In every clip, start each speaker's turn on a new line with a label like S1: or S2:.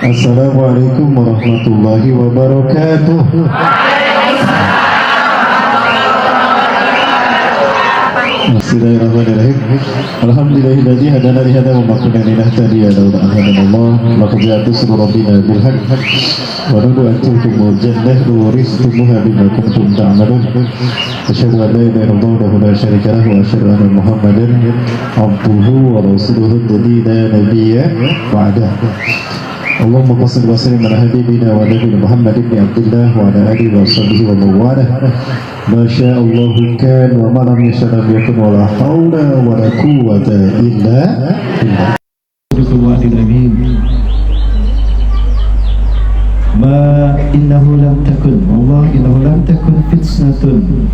S1: Assalamualaikum warahmatullahi wabarakatuh. Bismillahirrahmanirrahim. Alhamdulillahilladzi hadana li hadza wa ma kunna linahtadiya laula an hadanallah. Laqad ja'at rusulu rabbina bil haqq wa nudu an tudkhilul jannata uristumuha bima kuntum ta'malun. Asyhadu an la ilaha illallah wa la syarika lahu wa asyhadu anna Muhammadan abduhu wa rasuluhu alladzi la nabiyya ba'dahu. Allahumma shalli wa sallim ala habibina wa nabiyina Muhammad ibn Abdullah wa ala alihi wa sahbihi wa man walah. Masya Allah kan wa ma lam yasha lam yakun wa la haula wa la quwwata illa billah. Ma innahu lam takun wallah innahu lam takun fitnatun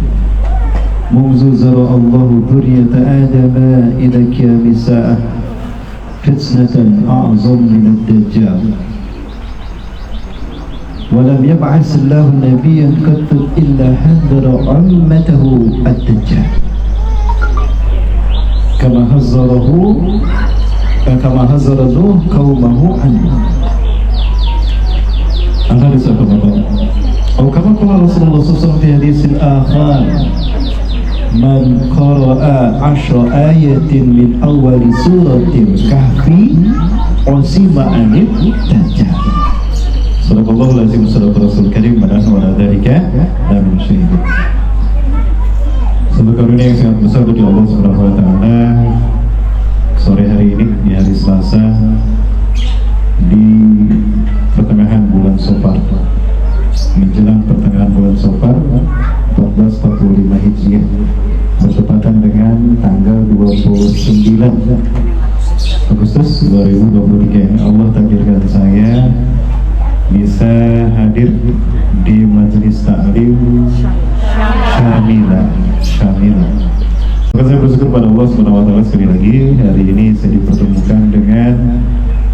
S1: munzu zara Allahu dzurriyyata adama ila qiyamis saah fitnatan a'zam min ad-dajjal. Walam yab'ats Allahu nabiyyan qattu illa hadara ummatahu ad-dajjal kama hazzara Nuh qaumahu anhu. Angkat disahkan Allah. Kama qala Rasulullah sallallahu alaihi wasallam fi haditsin akhar, man qara'a 10 ayatin min awwali suratil kahfi usima anid dajjal. Sadaqallahu lazim sadaqar rasul karim wa ala dzalika lamin syahid. Semoga karunia yang sangat besar dari Allah Subhanahu wa taala, sore hari ini di hari Selasa di pertengahan bulan Safar, menjelang pertengahan bulan Safar 1445 Hijriah, bertepatan dengan tanggal 29 Agustus 2023. Allah takdirkan saya bisa hadir di majelis taklim Syamilah. Maka saya bersyukur pada Allah SWT sekali lagi, hari ini saya dipertemukan dengan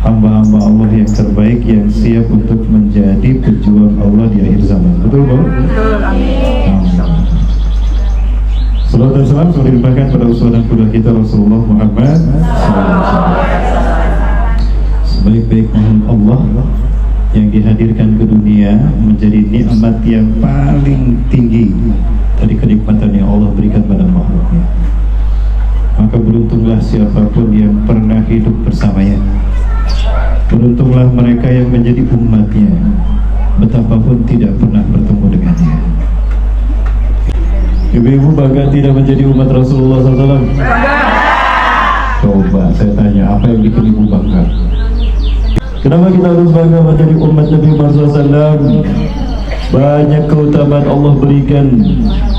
S1: hamba-hamba Allah yang terbaik yang siap untuk menjadi pejuang Allah di akhir zaman. Betul, Pak?
S2: Betul, amin.
S1: Salawat dan salam semoga dilimpahkan pada uswah dan qudwah kita Rasulullah Muhammad SAW. Sebaik-baik makhluk Allah yang dihadirkan ke dunia menjadi nikmat yang paling tinggi dari kenikmatan yang Allah berikan pada makhluknya. Maka beruntunglah siapapun yang pernah hidup bersamanya. Beruntunglah mereka yang menjadi umatnya, betapapun tidak pernah bertemu dengannya. Ibu-ibu bangga tidak menjadi umat Rasulullah SAW? Coba saya tanya, apa yang bikin ibu bangga? Kenapa kita harus bangga menjadi umat Nabi Muhammad SAW? Banyak keutamaan Allah berikan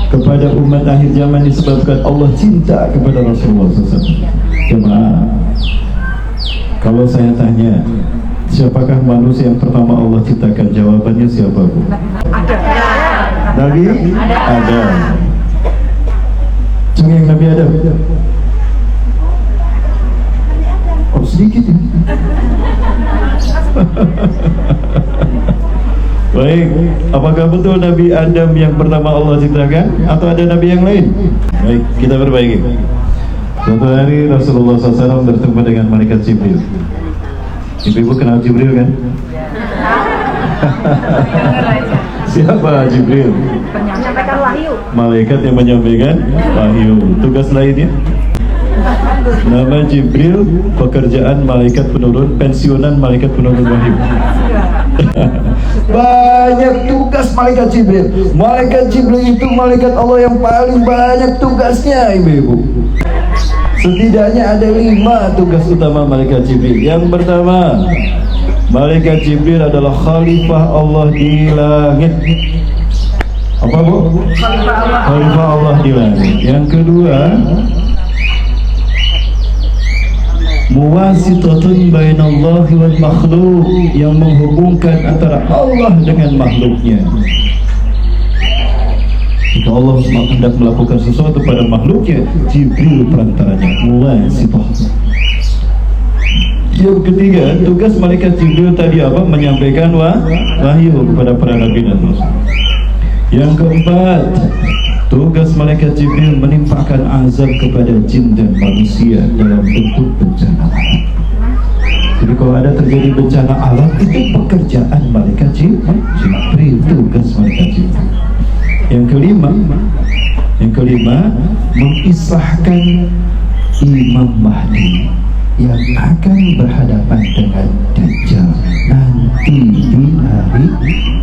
S1: kepada umat akhir zaman disebabkan Allah cinta kepada Rasulullah SAW. Jemaah, kalau saya tanya, siapakah manusia yang pertama Allah ciptakan? Jawabannya siapa, Bu?
S2: Ada.
S1: Nabi Adam. Cengeng Nabi Adam. Oh, sedikit ya. Baik, apakah betul Nabi Adam yang pertama Allah ciptakan atau ada Nabi yang lain? Baik, kita perbaiki. Suatu hari Rasulullah SAW bertemu dengan malaikat Jibril. Ibu-ibu kenal Jibril kan? Siapa Jibril?
S2: Menyampaikan wahyu.
S1: Malaikat yang menyampaikan wahyu. Tugas lainnya? Nama Jibril, pekerjaan malaikat penurun, pensiunan malaikat penurun wahyu. Banyak tugas malaikat Jibril. Malaikat Jibril itu malaikat Allah yang paling banyak tugasnya, ibu-ibu. Setidaknya ada 5 tugas utama malaikat Jibril. Yang pertama, malaikat Jibril adalah khalifah Allah di langit. Apa, Bu? Khalifah Allah di langit. Yang kedua, muwasitatun bainallahi wal makhluk, yang menghubungkan antara Allah dengan makhluknya. Jika Allah hendak melakukan sesuatu pada makhluknya, Jibril perantaranya, muwasitah. Yang ketiga, tugas malaikat Jibril tadi apa? Menyampaikan wahyu kepada para nabi dan rasul. Yang keempat, tugas malaikat Jibril menimpakan azab kepada jin dan manusia dalam bentuk bencana. Jadi kalau ada
S3: terjadi bencana alam, itu pekerjaan malaikat Jibril, tugas malaikat Jibril. Yang kelima, mengisahkan Imam Mahdi yang akan berhadapan dengan Dajjal nanti di hari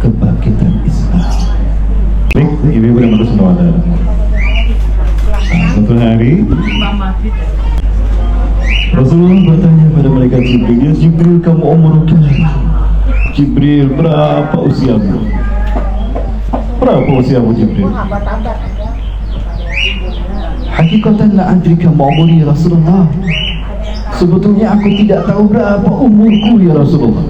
S3: kebangkitan Islam. Baik, ibu-ibu dan bapak semua ada. Suatu hari Rasulullah bertanya pada malaikat Jibril, "Ya Jibril, kamu umur berapa?" Jibril, berapa usiamu? Berapa usiamu Jibril? Hakikatan la adri kam umri ya Rasulullah. Sebetulnya aku tidak tahu berapa umurku ya Rasulullah.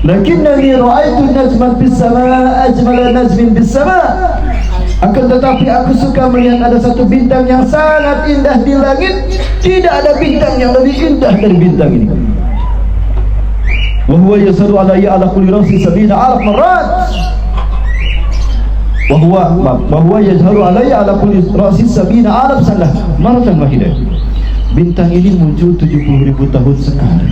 S3: Lakinnani ra'aitu najman bis sama ajmala najmin bis sama. Akan tetapi aku suka melihat ada satu bintang yang sangat indah di langit. Tidak ada bintang yang lebih indah dari bintang ini. Wa huwa yasadu alayya ala kulli rasi sabina alaf marrat. Wa yajharu alayya ala kulli rasi sabina alaf sanah maratan wahidah. Bintang ini muncul 70.000 tahun sekali.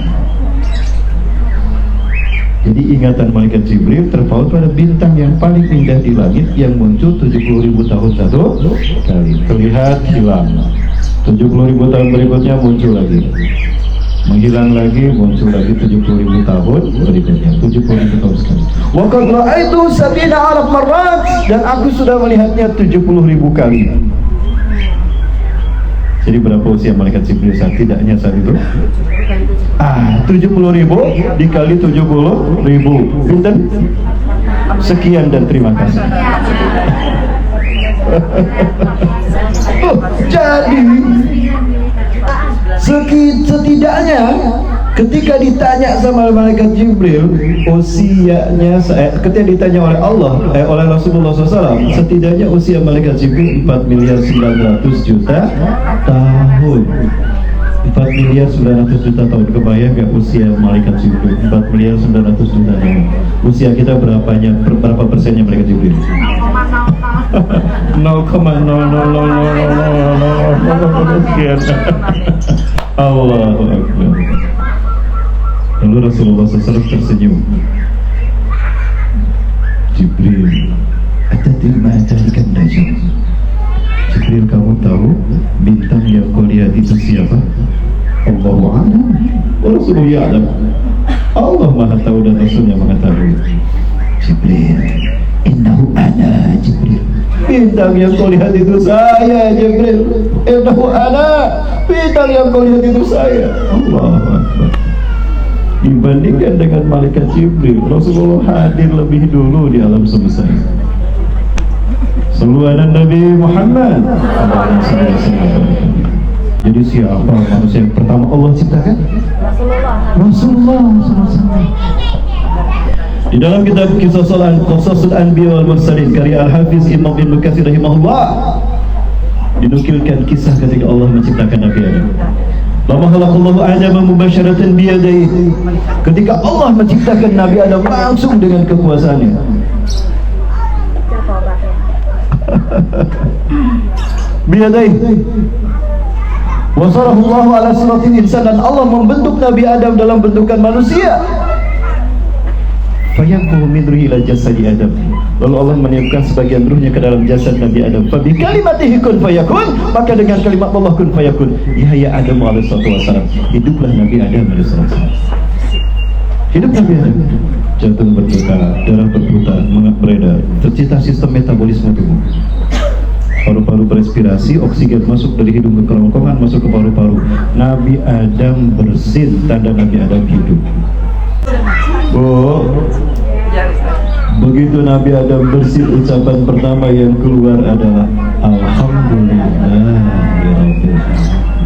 S3: Jadi ingatan malaikat Jibril terpaut pada bintang yang paling indah di langit yang muncul 70.000 tahun satu kali. Terlihat hilang. 70.000 tahun berikutnya muncul lagi. Menghilang lagi, muncul lagi 70.000 tahun berikutnya. 70.000 tahun sekali. Wa qad ra'aitu sabina alaf marrat, dan aku sudah melihatnya 70.000 kali. Jadi berapa usia malaikat Jibril saat tidaknya saat itu? 70.000 dikali 70.000. Pinten? Sekian dan terima kasih. Jadi setidaknya ketika ditanya sama malaikat Jibril usianya, ketika ditanya oleh Allah oleh Rasulullah SAW, setidaknya usia malaikat Jibril 4.900.000.000 tahun. 4.900.000.000 tahun. Kebayang gak usia malaikat Jibril? 4.900.000.000 tahun. Usia kita berapa persennya malaikat Jibril? 0,0000000 sekian. Allahu Akbar. Lalu Rasulullah SAW tersenyum. Jibril, atadri ma dzalika najm? Jibril, kamu tahu bintang yang kau lihat itu siapa? Allahu a'lam wa rasuluhu ya'lam. Allah Maha tahu dan Rasulnya mengetahui. Jibril, innahu ana Jibril. Bintang yang kau lihat itu saya Jibril. Innahu ana. Bintang yang kau lihat itu saya. Allahu Akbar. Dibandingkan dengan malaikat Jibril, Rasulullah hadir lebih dulu di alam semesta. Sallallahu Nabi Muhammad. Jadi siapa manusia yang pertama Allah ciptakan? Rasulullah SAW. Di dalam kitab Qasasul Anbiya wal Mursalin karya Al-Hafiz Imam Ibnu Katsir rahimahullah, dinukilkan kisah ketika Allah menciptakan Nabi Adam. Lama khalaqallahu Adam mubasyaratan biyadaihi. Ketika Allah menciptakan Nabi Adam langsung dengan kekuasaannya. Biyadaihi. Wasarahullahu ala suratil insan, dan Allah membentuk Nabi Adam dalam bentukan manusia. Fayanquhu min ruhi ila jasadi Adam. Lalu Allah meniupkan sebagian ruhnya ke dalam jasad Nabi Adam. Fa bi kalimatihi kun fayakun, maka dengan kalimat Allah kun fayakun. Ya Adam alaihi wassalam. Hiduplah Nabi Adam alaihi wassalam. Hidup Nabi Adam. Jantung berputar, darah berputar, beredar, tercipta sistem metabolisme tubuh. Paru-paru berespirasi, oksigen masuk dari hidung ke kerongkongan, masuk ke paru-paru. Nabi Adam bersin, tanda Nabi Adam hidup. Begitu Nabi Adam bersin, ucapan pertama yang keluar adalah Alhamdulillah.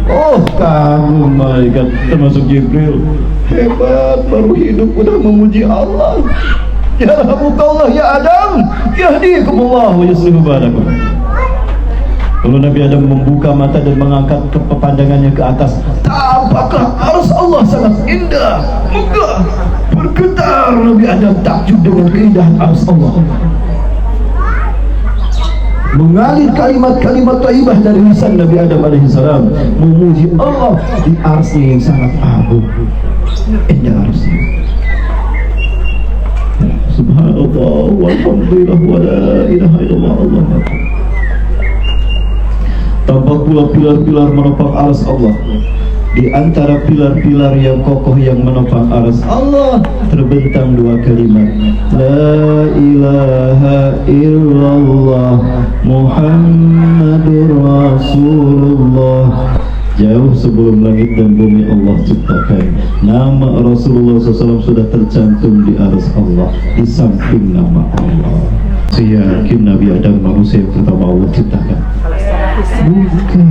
S3: Oh, kagum malaikat termasuk Jibril. Hebat, baru hidup udah memuji Allah. Ya rahmukallah ya Adam, yahdikumullah wa yuslihu balakum. Lalu Nabi Adam membuka mata dan mengangkat pandangannya ke atas. Tampaklah arus Allah sangat indah, megah, bergetar. Nabi Adam takjub dengan keindahan arus Allah. Mengalir kalimat-kalimat thayyibah dari lisan Nabi Adam alaihissalam, memuji Allah di arsy yang sangat agung. indah arsy. Subhanallah walhamdulillah wa la ilaha illallah Allah. Tampak pula pilar-pilar menopang arsy Allah. Di antara pilar-pilar yang kokoh yang menopang arsy Allah terbentang dua kalimat, La ilaha illallah Muhammadur Rasulullah. Jauh sebelum langit dan bumi Allah ciptakan, nama Rasulullah SAW sudah tercantum di arsy Allah, di samping nama Allah. Saya yakin Nabi Adam manusia yang pertama Allah ciptakan, bukan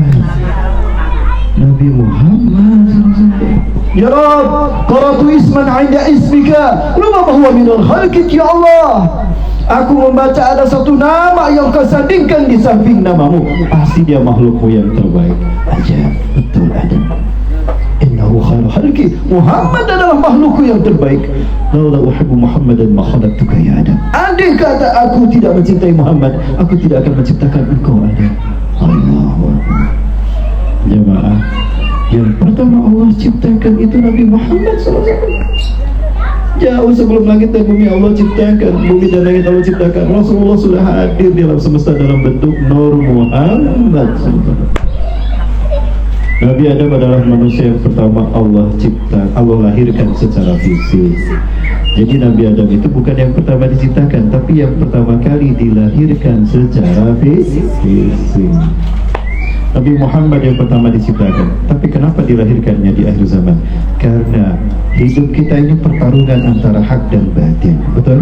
S3: Nabi Muhammad. Ya Rabb, qara'tu isman 'inda ismika, lama huwa minal khalqik ya Allah. Aku membaca ada satu nama yang kau sandingkan di samping namamu, pasti dia makhlukmu yang terbaik. Aja, betul ada. Innahu khairu khalqi, Muhammad adalah makhlukku yang terbaik. Laula uhibbu Muhammadan ma khalaqtuka ya Adam. Andai kata aku tidak mencintai Muhammad, aku tidak akan menciptakan engkau Adam. Allahu Akbar. Jemaah, yang pertama Allah ciptakan itu Nabi Muhammad SAW. Jauh sebelum langit dan bumi Allah ciptakan, bumi dan langit Allah ciptakan, Rasulullah sudah hadir di alam semesta dalam bentuk Nur Muhammad. Nabi Adam adalah manusia yang pertama Allah cipta, Allah lahirkan secara fisik. Jadi Nabi Adam itu bukan yang pertama diciptakan, tapi yang pertama kali dilahirkan secara fisik. Nabi Muhammad yang pertama diciptakan, tapi kenapa dilahirkannya di akhir zaman? Karena hidup kita ini pertarungan antara hak dan batin, betul?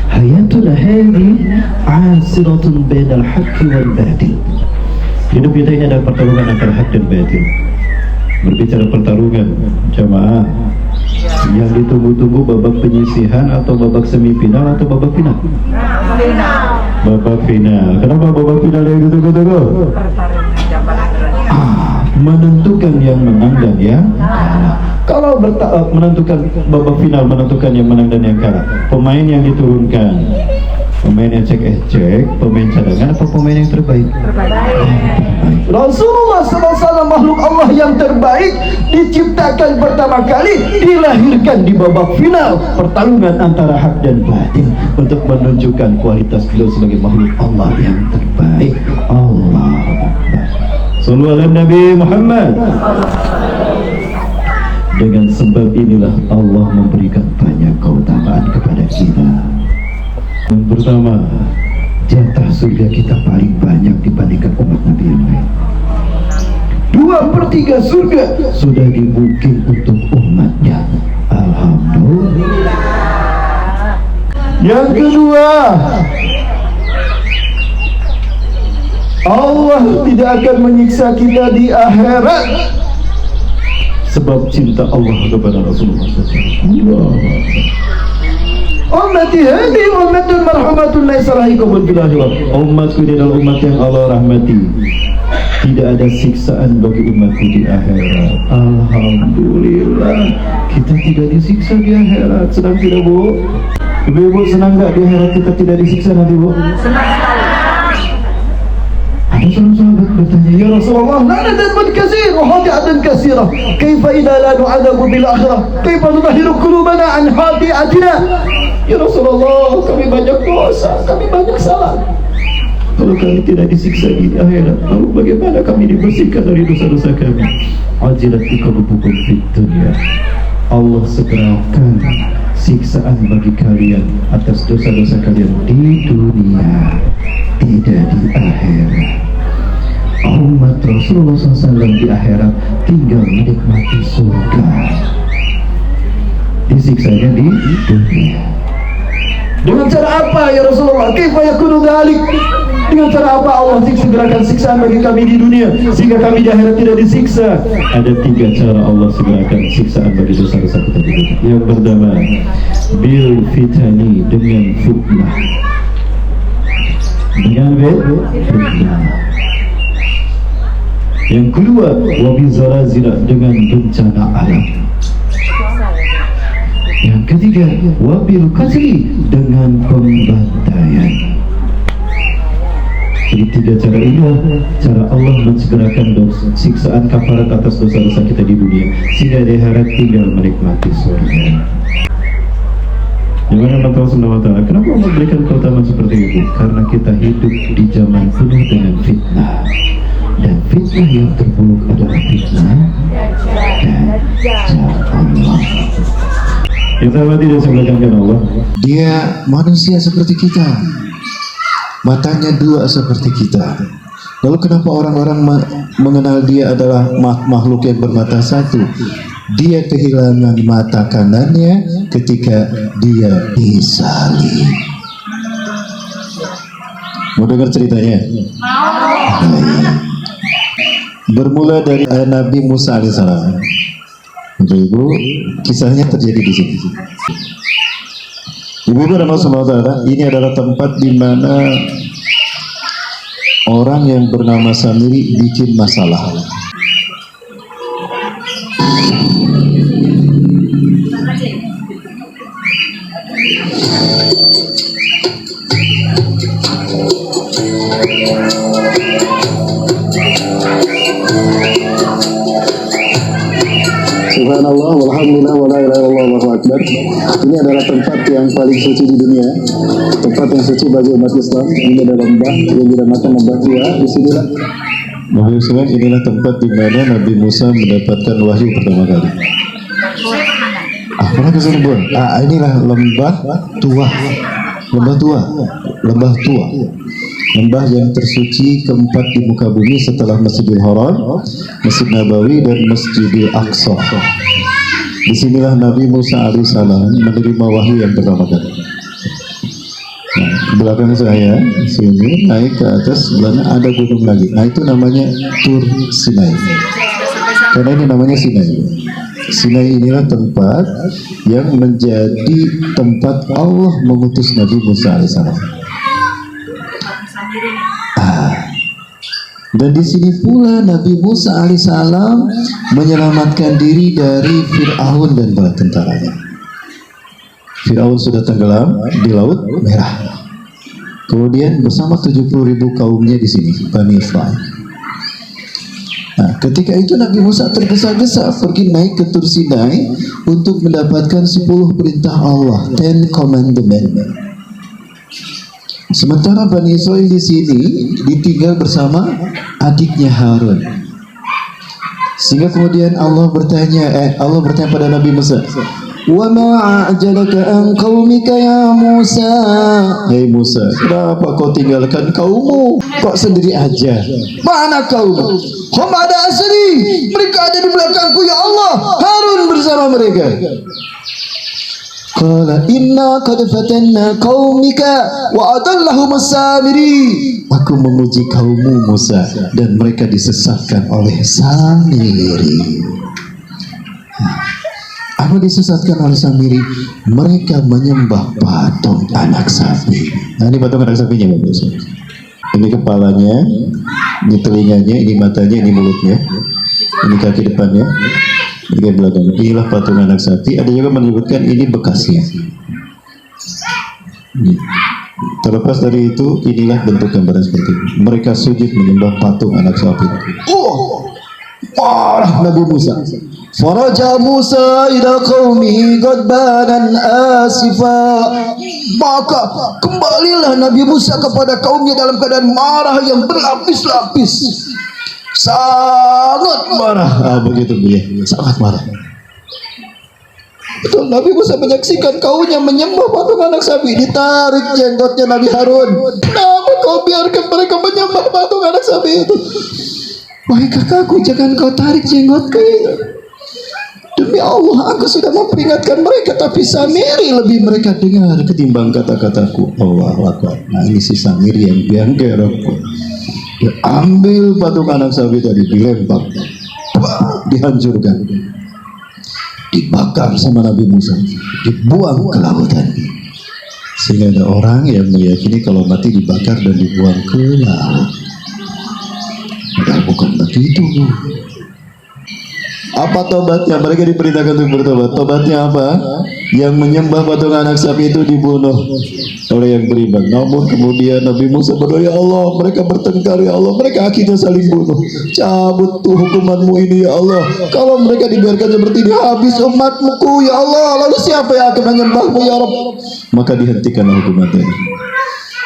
S3: Hayatuna hadhi asiratun bainal haqqi wal batil. Hidup kita ini adalah pertarungan antara hak dan batil. Berbicara pertarungan, jamaah, yang ditunggu-tunggu babak penyisihan atau babak semifinal atau babak final? Babak final. Kenapa babak final yang ditunggu-tunggu? Menentukan yang menang dan yang kalah. Kalau menentukan babak final, menentukan yang menang dan yang kalah, pemain yang diturunkan, pemain yang cek, pemain cadangan atau pemain yang terbaik? Rasulullah SAW makhluk Allah yang terbaik, diciptakan pertama kali, dilahirkan di babak final, pertarungan antara hak dan batil, untuk menunjukkan kualitas beliau sebagai makhluk Allah yang terbaik. Allah Akbar. Sallu ala Nabi Muhammad. Dengan sebab inilah Allah memberikan banyak keutamaan kepada kita. Yang pertama, jatah surga kita paling banyak dibandingkan umat Nabi yang lain. 2/3 surga sudah dibuking untuk umatnya. Alhamdulillah. Yang kedua, Allah tidak akan menyiksa kita di akhirat sebab cinta Allah kepada Rasulullah SAW. Ummati hadi ummatun marhamatun laisa lahikum bil akhirah. Umatku ini adalah umat yang Allah rahmati. Tidak ada siksaan bagi umatku di akhirat. Alhamdulillah, kita tidak disiksa di akhirat. Senang tidak, Bu? Ibu-ibu senang enggak di akhirat kita tidak disiksa nanti, Bu? Senang sekali. Ada seorang sahabat bertanya, ya Rasulullah, lana dhanbun katsir wa khati'atan katsirah, kaifa idza la nu'adzabu bil akhirah, kaifa nutahhiru qulubana an khati'atina? Ya Rasulullah, kami banyak dosa, kami banyak salah. Kalau kami tidak disiksa di akhirat, lalu bagaimana kami dibersihkan dari dosa-dosa kami? Ajilat iqabukum fid dunya. Allah segerakan siksaan bagi kalian atas dosa-dosa kalian di dunia, tidak di akhirat. Umat Rasulullah SAW di akhirat tinggal menikmati surga, disiksanya di dunia. Dengan cara apa ya Rasulullah? Kaifa yakunu dzalik? Dengan cara apa Allah segerakan siksaan bagi kami di dunia sehingga kami di akhirat tidak disiksa? Ada 3 cara Allah segerakan siksaan bagi dosa-dosa kita di dunia. Yang pertama, bil fitani, dengan fitnah. Dengan fitnah. Yang kedua, wabil zalazila, dengan bencana alam. Yang ketiga, wabil qatli, dengan pembantaian. Jadi 3 cara inilah cara Allah mensegerakan siksaan kafarat atas dosa-dosa kita di dunia, sehingga di akhirat tinggal menikmati surga. Yang mana Allah Subhanahu wa Ta'ala, kenapa Allah memberikan keutamaan seperti itu? Karena kita hidup di zaman penuh dengan fitnah, dan fitnah yang terburuk adalah fitnah Dajjal Allah. Kita tidak sebelahkan Allah.
S1: Dia manusia seperti kita, matanya 2 seperti kita. Lalu kenapa orang-orang mengenal dia adalah makhluk yang bermata 1? Dia kehilangan mata kanannya ketika dia disalib. Mau dengar ceritanya? Bermula dari Nabi Musa alaihissalam. Ibu, kisahnya terjadi di sini. Ibu dan Allah, ini adalah tempat di mana orang yang bernama Samiri bikin masalah. Subhanallah, walhamdulillah, wala ilaha illallah, wallahu akbar. Ini adalah tempat yang paling suci di dunia, tempat yang suci bagi umat Islam. Ini adalah lembah yang dinamakan lembah Tua. Disinilah inilah tempat di mana Nabi Musa mendapatkan wahyu pertama kali. Pernah ke sana bukan? Inilah lembah Tua, lembah yang tersuci keempat di muka bumi setelah Masjidil Haram, Masjid Nabawi, dan Masjidil Aqsa. Disinilah Nabi Musa alaihissalam menerima wahyu yang pertama kali. Belakang saya sini naik ke atas, sebelahnya ada gunung lagi. Itu namanya Tur Sinai. Karena ini namanya Sinai. Sinai inilah tempat yang menjadi tempat Allah mengutus Nabi Musa alaihissalam. Dan di sini pula Nabi Musa alaihissalam menyelamatkan diri dari Fir'aun dan bala tentaranya. Fir'aun sudah tenggelam di Laut Merah. Kemudian bersama 70.000 kaumnya di sini, Bani Israil. Ketika itu Nabi Musa tergesa-gesa pergi naik ke Tur Sinai untuk mendapatkan 10 perintah Allah, 10 commandment. Sementara Bani Israil di sini ditinggal bersama adiknya Harun. Sehingga kemudian Allah bertanya pada Nabi Musa, "Wa ma a'jalaka an qaumika ya Musa?" Hei Musa, kenapa kau tinggalkan kaummu? Kok sendiri aja? Mana kaummu? Hum ada asli, mereka ada di belakangku ya Allah. Harun bersama mereka. Qala inna qad fatanna qaumika wa adallahum as-samiri. Aku memuji kaummu Musa dan mereka disesatkan oleh Samiri. Apa disesatkan oleh Samiri? Mereka menyembah patung anak sapi. Ini patung anak sapinya Bapak. Ini kepalanya, ini telinganya, ini matanya, ini mulutnya, ini kaki depannya, ini belakang. Inilah patung anak sapi. Ada juga menyebutkan ini bekasnya. Terlepas dari itu, inilah bentuk gambaran seperti ini. Mereka sujud menyembah patung anak sapi. Marah Nabi Musa. Faraja Musa ila qaumi ghadbanan asifa. Maka kembalilah Nabi Musa kepada kaumnya dalam keadaan marah yang berlapis-lapis. Sangat marah. Begitu dia, sangat marah. Betul, Nabi Musa menyaksikan kaumnya menyembah patung anak sapi. Ditarik jenggotnya Nabi Harun. Kenapa kau biarkan mereka menyembah patung anak sapi itu? Wahai kakakku, jangan kau tarik jenggotku itu. Demi Allah, aku sudah memperingatkan mereka, tapi Samiri lebih mereka dengar ketimbang kata-kataku. Allahu Akbar. Nah, ini si Samiri yang biangker. Dia ambil patung anak sapi tadi, dilempar, dihancurkan, dibakar sama Nabi Musa, dibuang ke lautan. Sehingga ada orang yang meyakini kalau mati dibakar dan dibuang ke laut. Padahal bukan begitu. Apa tobatnya? Mereka diperintahkan untuk bertobat. Tobatnya apa? Yang menyembah patung anak sapi itu dibunuh oleh yang beriman. Namun kemudian Nabi Musa berdoa, ya Allah, mereka bertengkar ya Allah, mereka akhirnya saling bunuh. Cabut tuh hukumanmu ini ya Allah. Kalau mereka dibiarkan seperti ini, habis umatmu ya Allah. Lalu siapa yang akan menyembahmu ya Rabb? Maka dihentikanlah hukuman tadi.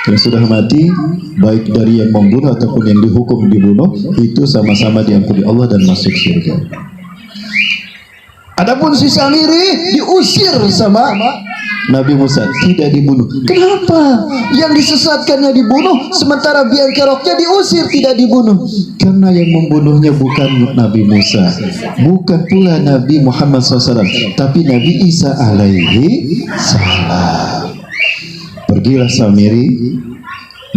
S1: Yang sudah mati, baik dari yang membunuh ataupun yang dihukum dibunuh, itu sama-sama diampuni Allah dan masuk surga. Adapun si Samiri diusir sama Nabi Musa, tidak dibunuh. Kenapa? Yang disesatkannya dibunuh, sementara biang keroknya diusir, tidak dibunuh. Karena yang membunuhnya bukan Nabi Musa, bukan pula Nabi Muhammad SAW, tapi Nabi Isa alaihi salam. Pergilah Samiri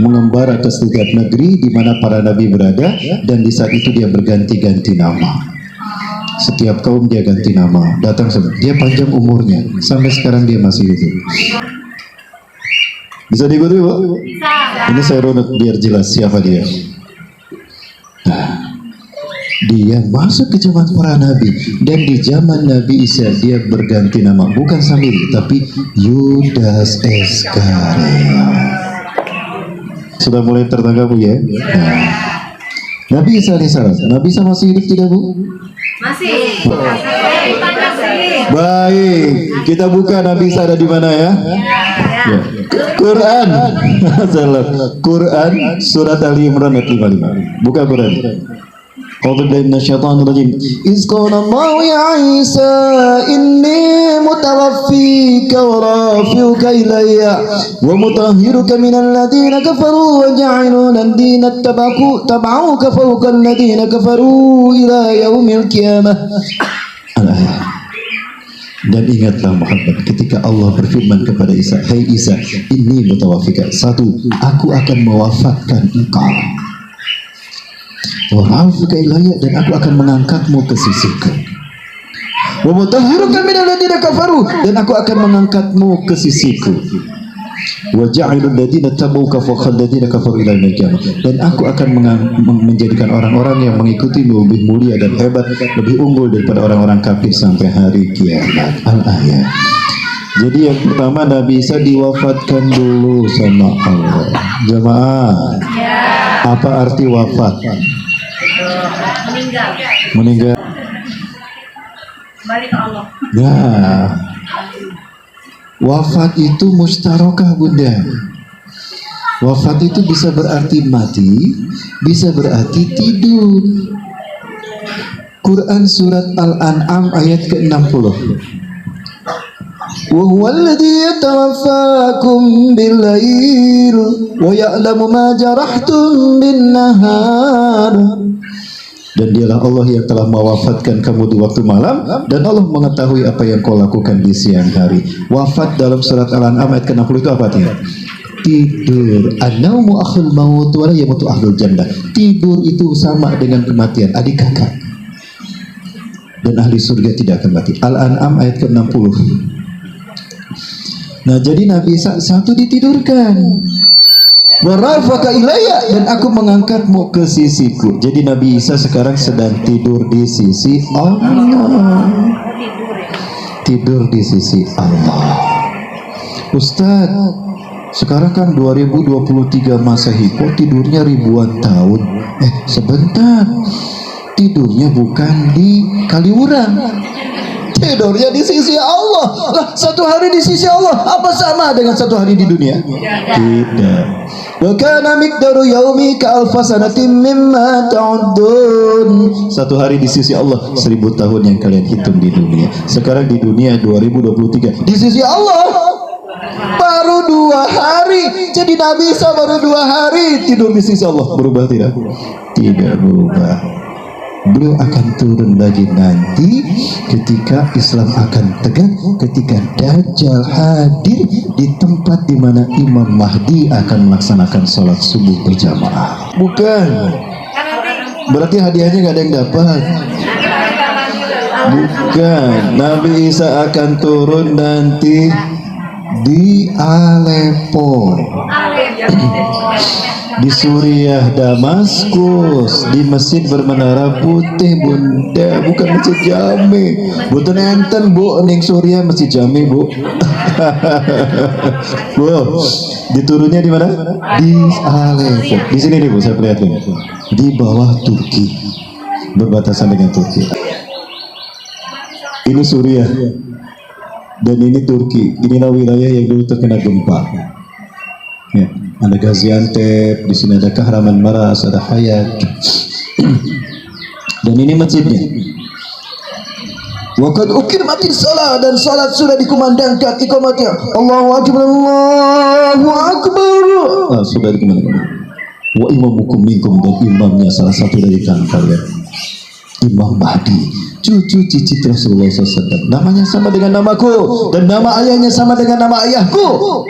S1: mengembara ke setiap negeri di mana para nabi berada, dan di saat itu dia berganti-ganti nama. Setiap kaum dia ganti nama. Datang dia panjang umurnya, sampai sekarang dia masih itu. Bisa diikuti, Bu? Bisa. Ini saya runut biar jelas siapa dia. Nah, dia masuk ke zaman para nabi, dan di zaman Nabi Isa dia berganti nama, bukan Samiri tapi Yudas Iskariot. Sudah mulai tertangkap, Bu, ya? Nah, Nabi Isa alaihissalam, Nabi Isa masih hidup tidak, Bu?
S2: Masih.
S1: Baik, kita buka Nabi Isa ada di mana ya? Ya. Quran. Quran surat Ali Imran ayat 55. Buka Quran. A'udzu billahi minasyaitonir rajim. Iz qala Allahu ya Isa inni mutawaffika wa rafi'uka ilayya wa mutahhiruka minal ladzina kafaru wa ja'ilun ad-dina tab'uka fawqa alladhina kafaru ila yaumil qiyamah. Al-ayat. Dan ingatlah Muhammad ketika Allah berfirman kepada Isa, hai Isa, ini mutawaffika. Satu, aku akan mewafatkan engkau. Wa rafika ilayya, dan aku akan mengangkatmu ke sisiku. Wa mutahhiruka minal ladzina kafaru, dan aku akan mengangkatmu ke sisiku. Wa ja'ilul ladzina tabuka fawqa ladzina kafaru ila yaumil qiyamah, dan aku akan menjadikan orang-orang yang mengikutimu lebih mulia dan hebat, lebih unggul daripada orang-orang kafir sampai hari kiamat. Al-ayat. Jadi yang pertama Nabi Isa diwafatkan dulu sama Allah. Jemaah, apa arti wafat? Meninggal.
S2: Kembali ke Allah.
S1: Nah, wafat itu mustarokah, Bunda. Wafat itu bisa berarti mati, bisa berarti tidur. Quran surat Al-An'am ayat ke-60. Wa huwa alladhi yatawaffakum bil-lail wa ya'lamu ma jarahtum bin-nahar. Dan dialah Allah yang telah mewafatkan kamu di waktu malam, dan Allah mengetahui apa yang kau lakukan di siang hari. Wafat dalam surat Al-An'am ayat ke-60 itu apa dia? Tidur. An-naumu akhul maut wa la yamutu ahlul jannah. Tidur itu sama dengan kematian, adik kakak. Dan ahli surga tidak akan mati. Al-An'am ayat ke-60. Nah, jadi Nabi Isa satu ditidurkan. Wa rafaka ilayya, dan aku mengangkatmu ke sisiku. Jadi Nabi Isa sekarang sedang tidur di sisi Allah. Tidur di sisi Allah. Ustaz, sekarang kan 2023 Masehi, kok tidurnya ribuan tahun? Sebentar, tidurnya bukan di Kaliurang, tidurnya di sisi Allah. Lah, satu hari di sisi Allah apa sama dengan satu hari di dunia? Tidak. Wa kana miqdaru yaumi ka alfa sanatin mimma ta'uddun. Satu hari di sisi Allah 1000 tahun yang kalian hitung di dunia. Sekarang di dunia 2023, di sisi Allah baru 2 hari. Jadi Nabi Isa baru 2 hari tidur di sisi Allah. Berubah tidak? Tidak berubah. Beliau akan turun lagi nanti ketika Islam akan tegak, ketika Dajjal hadir di tempat di mana Imam Mahdi akan melaksanakan sholat subuh berjamaah. Bukan. Berarti hadiahnya nggak ada yang dapat. Bukan. Nabi Isa akan turun nanti di Aleppo. Di Suriah Damaskus, di masjid bermenara putih bunda, bukan masjid Jami. Bukan enten bu, ning Suriah masjid Jami bu. Bu, diturunnya di mana? Di Aleppo. Di sini nih bu, saya perlihatkan. Di bawah Turki, berbatasan dengan Turki. Ini Suriah dan ini Turki. Inilah wilayah yang dulu terkena gempa. Ya, ada Gaziantep, di sini ada Kahramanmaras, ada Hayat. Dan ini masjidnya. Waqad uqimatis shalah, dan salat sudah dikumandangkan iqamatnya. Allahu akbar, Allahu akbar. Sudah dikumandangkan. Wa imamukum minkum, dan imamnya salah satu dari kalian. Imam Mahdi, cucu cicit Rasulullah SAW. Namanya sama dengan namaku, dan nama ayahnya sama dengan nama ayahku.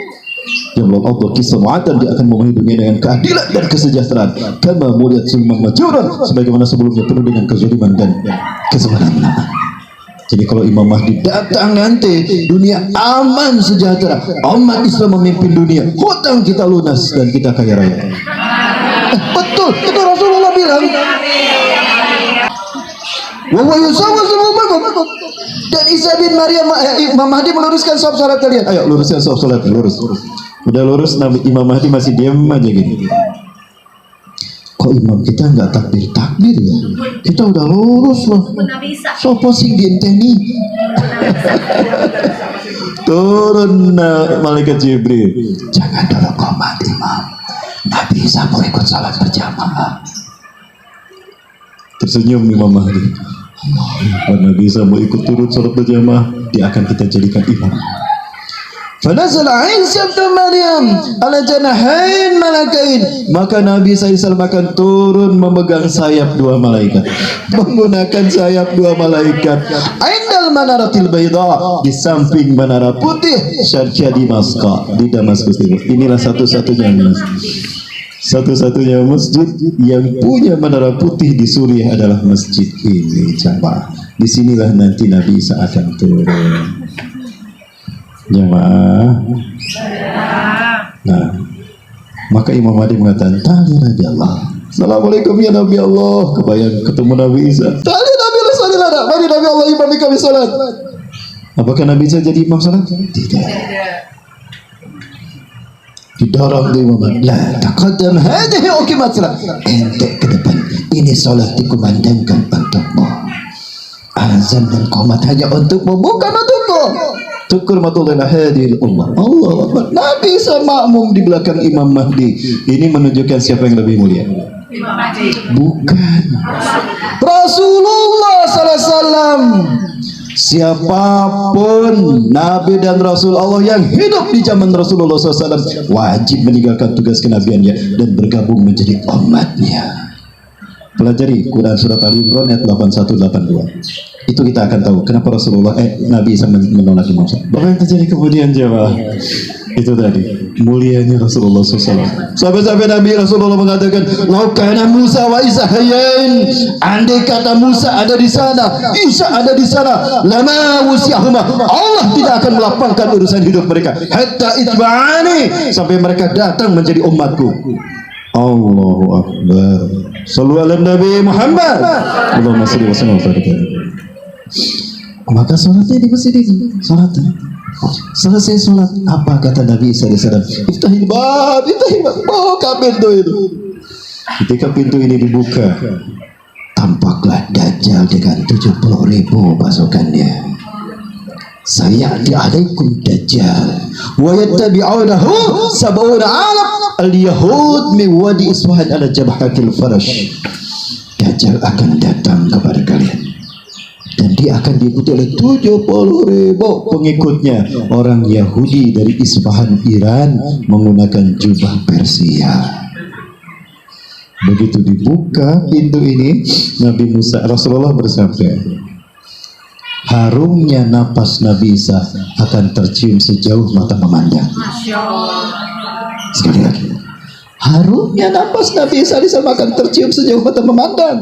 S1: Ya Allah, kisah mu'atan, dia akan memenuhi dunia dengan keadilan dan kesejahteraan. Kama muliat sulman majuran, sebagaimana sebelumnya penuh dengan kezaliman dan kesembarangan. Jadi kalau Imam Mahdi datang nanti, dunia aman sejahtera. Umat Islam memimpin dunia, hutang kita lunas dan kita kaya raya. Betul, itu Rasulullah bilang. Dan Isa bin Maryam, Imam Mahdi meluruskan saf salat kalian. Ayo luruskan saf salat, lurus. Udah lurus, Imam Mahdi masih diam aja gini. Kok imam kita nggak takbir ya? Kita udah lurus loh. Sopo sing dienteni. Turun malaikat Jibril. Jangan dulu komat imam. Nabi Isa mau ikut salat berjamaah. Tersenyum Imam Mahdi. Nabi Isa mau ikut turun salat berjamaah, dia akan kita jadikan imam. Fanazala Isa bin Maryam ala janahain malakain, maka Nabi SAW akan turun memegang sayap dua malaikat, menggunakan sayap dua malaikat. Indal manaratil bayda, di samping menara putih syarqiyah Damaskus, di Damaskus Timur. Inilah satu-satunya masjid yang punya menara putih di Suriah adalah masjid ini, jamaah. Disinilah nanti Nabi Isa akan turun. Jamaah. Nah, maka Imam Mahdi mengatakan, "Tali Nabi Allah. Assalamualaikum ya Nabi Allah." Kebayang ketemu Nabi Isa. "Tali Nabi Rasulullah. Mari Nabi Allah imam kami salat." Apakah Nabi Isa jadi imam salat? Tidak. Didorong di Imam Mahdi. La taqaddam hadhihi uqimat salat. Ente ke depan. Ini salat dikumandangkan untukmu. Azan dan qomat hanya untukmu, bukan untukku. Syukur matulana hadil ummah. Allah Akbar. Nabi Isa makmum di belakang Imam Mahdi. Ini menunjukkan siapa yang lebih mulia? Imam Mahdi. Bukan. Rasulullah SAW. Siapapun Nabi dan Rasul Allah yang hidup di zaman Rasulullah SAW wajib meninggalkan tugas kenabiannya dan bergabung menjadi umatnya. Pelajari Quran surat Ali Imran ayat 8182. Itu kita akan tahu kenapa Nabi Isa menolak Imam Syafi'i. Apa yang terjadi kemudian jemaah? Itu tadi mulianya Rasulullah SAW. Sampai-sampai Nabi Rasulullah mengatakan, "Lau kana Musa wa Isa hayyain." Andai kata Musa ada di sana, Isa ada di sana, lama wusiahuma. Allah tidak akan melapangkan urusan hidup mereka. Hatta itba'ani, sampai mereka datang menjadi umatku. Allahu Akbar. Sallu ala Nabi Muhammad. Allahumma shalli wa sallim. Maka sholatnya di masjid ini. Sholatnya. Selesai sholat, apa kata Nabi SAW? Iftahil bab, iftahil bab. Buka pintu itu. Ketika pintu ini dibuka, tampaklah Dajjal dengan 70.000 pasukannya. Sayati alaikum Dajjal wa yattabi'unahu sab'una alaf al-yahud min wadi Isfahan ala jabhatil farash. Dajjal akan datang kepada kalian dan dia akan diikuti oleh 70.000 pengikutnya, orang Yahudi dari Isfahan Iran menggunakan jubah Persia. Begitu dibuka pintu ini, Nabi Musa, Rasulullah bersabda, harumnya napas Nabi Isa akan tercium sejauh mata memandang. Sekali lagi, harumnya napas Nabi Isa akan tercium sejauh mata memandang.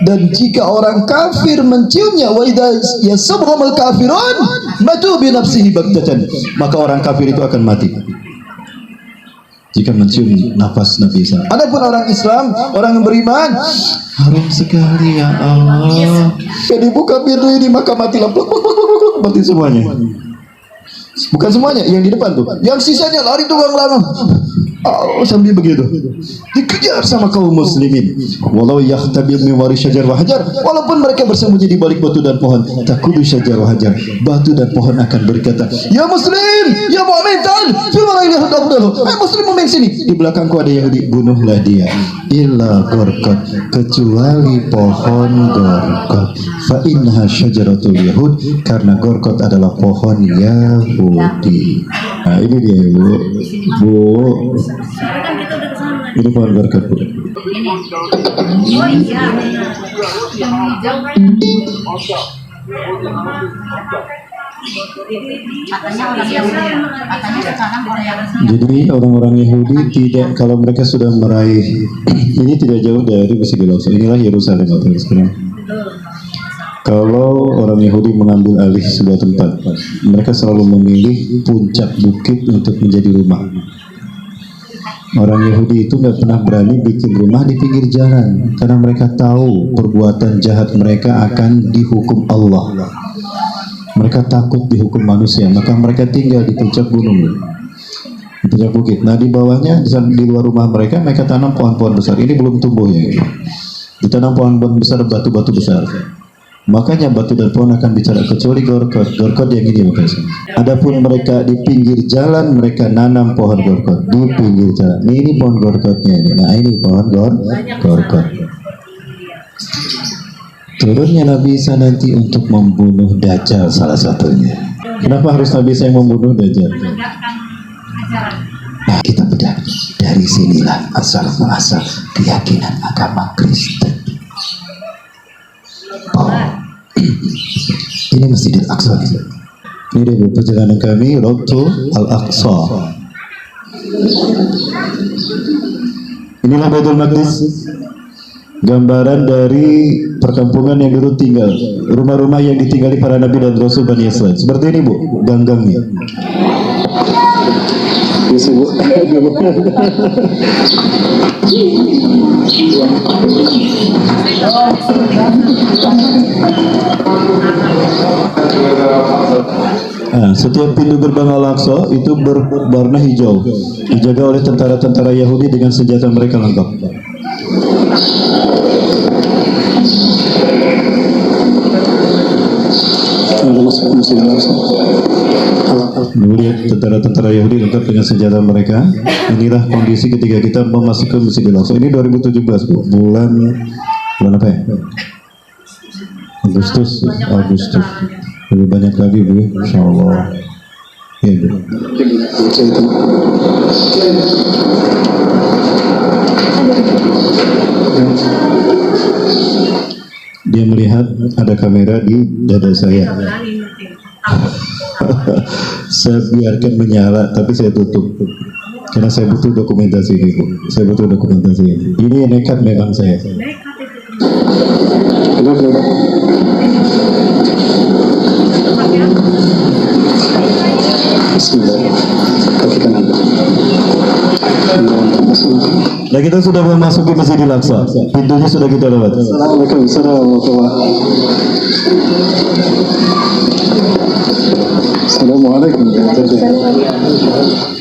S1: Dan jika orang kafir menciumnya, wa idza yasabhumul kafirun matu bi nafsihi baghtatan, maka orang kafir itu akan mati. jika mencium nafas Nabi Isa. Adapun orang Islam, orang yang beriman, harum sekali ya Allah. Kayak dibuka pintu ini maka mati lampu, mati semuanya. Bukan semuanya, yang di depan tuh. Yang sisanya lari tukang lama. Oh, sambil begitu dikejar sama kaum muslimin. Walau yahtabir min wari syajar wa hajar, walaupun mereka bersembunyi di balik batu dan pohon, takudu syajar wa hajar, batu dan pohon akan berkata, ya muslim, ya mu'min, ta'al fi marailah qabdahu. Hai muslim, mu'min, sini, di belakangku ada Yahudi, bunuhlah dia. Illa gorkot, kecuali pohon gorkot, fa innaha syajaratul yahud, karena gorkot adalah pohon Yahudi. Nah ini dia Bu. Ini pohon gorkot, Bu.
S2: Oh iya, benar. Yang hijau kan.
S1: Jadi orang-orang Yahudi tidak, kalau mereka sudah meraih ini tidak jauh dari Masjidil Aqsa. Inilah Yerusalem sekarang. Kalau orang Yahudi mengambil alih sebuah tempat, mereka selalu memilih puncak bukit untuk menjadi rumah. Orang Yahudi itu nggak pernah berani bikin rumah di pinggir jalan, karena mereka tahu perbuatan jahat mereka akan dihukum Allah. Mereka takut dihukum manusia, maka mereka tinggal di puncak gunung, di puncak bukit. Nah di bawahnya, di luar rumah mereka tanam pohon-pohon besar. Ini belum tumbuh ya, ditanam pohon-pohon besar, batu-batu besar. Makanya batu dan pohon akan bicara, kecuali gorkot. Gorkot yang ini makanya. Adapun mereka di pinggir jalan, mereka nanam pohon gorkot di pinggir jalan. Ini pohon gorkotnya ini. Nah ini pohon gorkot. Turunnya Nabi Isa nanti untuk membunuh Dajjal salah satunya. Kenapa harus Nabi Isa yang membunuh Dajjal? Nah kita bedah, dari sinilah asal muasal keyakinan agama Kristen. Oh, ini Masjidil Aqsa. Ini dia perjalanan kami Road to Al-Aqsa. Inilah Baitul Maqdis, gambaran dari perkampungan yang dulu tinggal, rumah-rumah yang ditinggali para nabi dan rasul Bani Israil. Seperti ini Bu, gang-gangnya. Nah, setiap pintu gerbang Al-Aqsa itu berwarna hijau, dijaga oleh tentara-tentara Yahudi dengan senjata mereka lengkap. Lihat tentara-tentara Yahudi lengkap dengan senjata mereka. Inilah kondisi ketika kita memasuki Masjidil Aqsa. Ini 2017 Bu. Bulan apa ya? Agustus. Lebih banyak lagi Bu, insya Allah. Ya Bu. Dia melihat ada kamera di dada saya. Saya biarkan menyala, tapi saya tutup karena saya butuh dokumentasi ini Bu. Saya butuh dokumentasi ini. Ini nekat memang saya. Nah kita sudah memasuki Masjidil Aqsa. Pintunya sudah kita lewat. Assalamualaikum warahmatullahi. Assalamualaikum.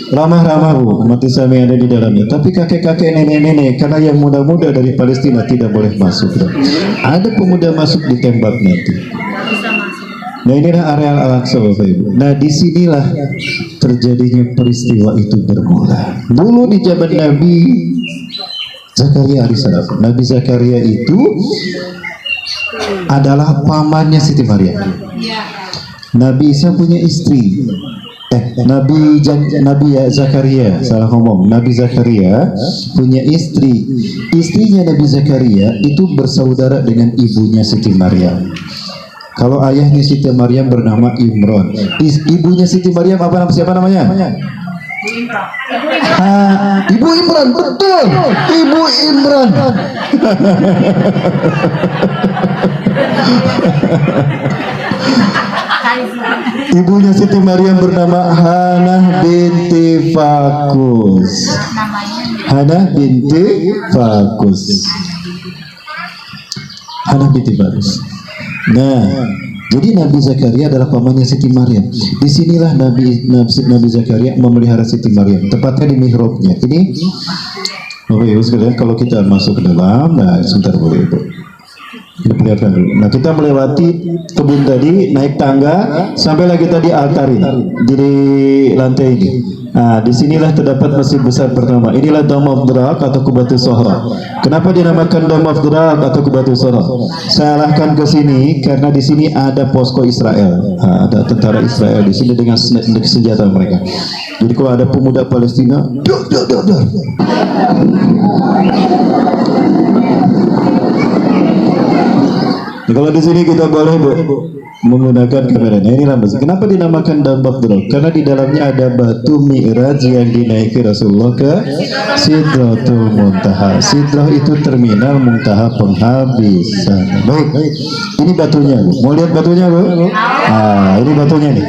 S1: Ramah-ramah Bu, umat Islam yang ada di dalamnya. Tapi kakek-kakek, nenek-nenek, karena yang muda-muda dari Palestina tidak boleh masuk. Ada pemuda masuk ditembak nanti. Nah inilah area Al-Aqsa Bapak Ibu. Nah disinilah terjadinya peristiwa itu bermula. Dulu di zaman Nabi Zakaria alaihissalam. Nabi Zakaria itu adalah pamannya Siti Maryam. Nabi Isa punya istri. Nabi Zakaria, salah ngomong. Nabi Zakaria punya istri. Istrinya Nabi Zakaria itu bersaudara dengan ibunya Siti Maryam. Kalau ayahnya Siti Maryam bernama Imran. Ibunya Siti Maryam siapa namanya? Ibu Imran, betul. Ibu Imran. Ibunya Siti Maryam bernama Hannah binti Fakus. Hana binti Fakus. Hana binti Fakus. Nah, jadi Nabi Zakaria adalah pamannya Siti Maryam. Disinilah Nabi Zakaria memelihara Siti Maryam, tepatnya di mihrabnya. Ini, Bapak Ibu sekalian, kalau kita masuk ke dalam, nah sebentar boleh Ibu. Diperlihatkan dulu. Nah, kita melewati kebun tadi, naik tangga, sampailah kita di altar ini, di lantai ini. Nah, disinilah terdapat masjid besar pertama. Inilah Dome of the Rock atau Kubatus Sohra. Kenapa dinamakan Dome of the Rock atau Kubatus Sohra? Saya arahkan ke sini karena di sini ada posko Israel. Nah, ada tentara Israel di sini dengan senjata mereka. Jadi kalau ada pemuda Palestina, Nah, kalau di sini kita boleh menggunakan kamera. Nah, inilah masjid. Kenapa dinamakan Dome of the Rock? Karena di dalamnya ada batu Mi'raj yang dinaiki Rasulullah ke Sidratul Muntaha. Sidrah itu terminal, Muntaha penghabisan. Baik. Ini batunya. Mau lihat batunya, Bu? Ah, ini batunya nih.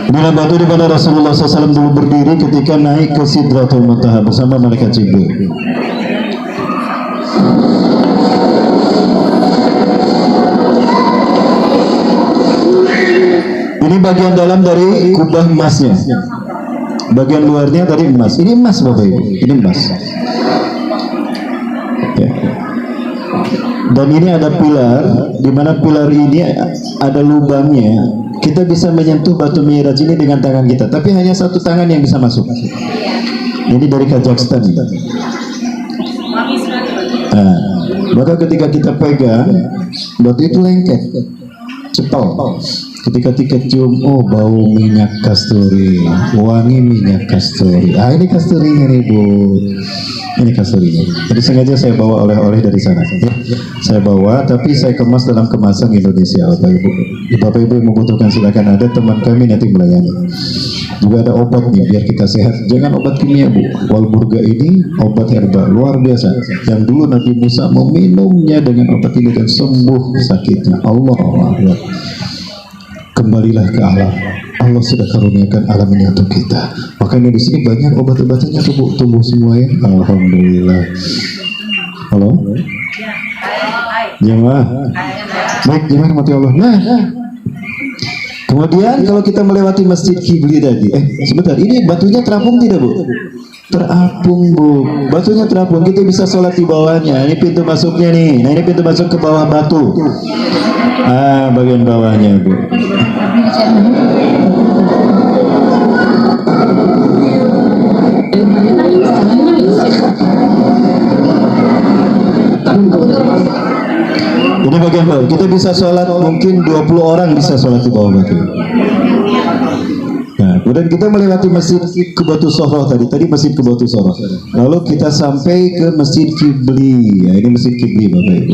S1: Inilah batu di mana Rasulullah SAW dulu berdiri ketika naik ke Sidratul Muntaha bersama malaikat Jibril. Ini bagian dalam dari kubah emasnya. Bagian luarnya dari emas. Ini emas Bapak Ibu. Ini emas. Ya. Dan ini ada pilar, di mana pilar ini ada lubangnya. Kita bisa menyentuh batu Mi'raj ini dengan tangan kita, tapi hanya satu tangan yang bisa masuk. Ini dari Kazakhstan. Nah, maka ketika kita pegang, batu itu lengket, cepol. Ketika kita cium, oh bau minyak kasturi, wangi minyak kasturi. Ah, ini kasturinya nih Bu. Ini kasturinya. Jadi sengaja saya bawa oleh-oleh dari sana. Ya, saya bawa, tapi saya kemas dalam kemasan Indonesia, Bapak Ibu. Bapak Ibu yang membutuhkan silakan, ada teman kami nanti melayani. Juga ada obatnya biar kita sehat. Jangan obat kimia Bu. Walburga ini obat herbal luar biasa. Yang dulu Nabi Musa meminumnya dengan obat ini dan sembuh sakitnya. Allah Allah. Kembalilah ke alam. Allah sudah karuniakan alam ini untuk kita. Makanya di sini banyak obat-obatannya tumbuh semua ya. Alhamdulillah. Halo? Jemaah. Baik, jemaah mati Allah. Nah. Kemudian kalau kita melewati Masjid Kibli tadi, sebentar, ini batunya terapung tidak Bu? Terapung Bu, batunya terapung, kita bisa sholat di bawahnya. Ini pintu masuknya nih. Nah ini pintu masuk ke bawah batu. Ah, bagian bawahnya Bu. Ini bagian bawah. Kita bisa sholat, mungkin 20 orang bisa sholat di bawah batu. Nah, kemudian kita melewati Masjid Kubatus Sohra tadi Masjid Kubatus Sohra. Lalu kita sampai ke Masjid Kibli. Ya, ini Masjid Kibli Bapak Ibu.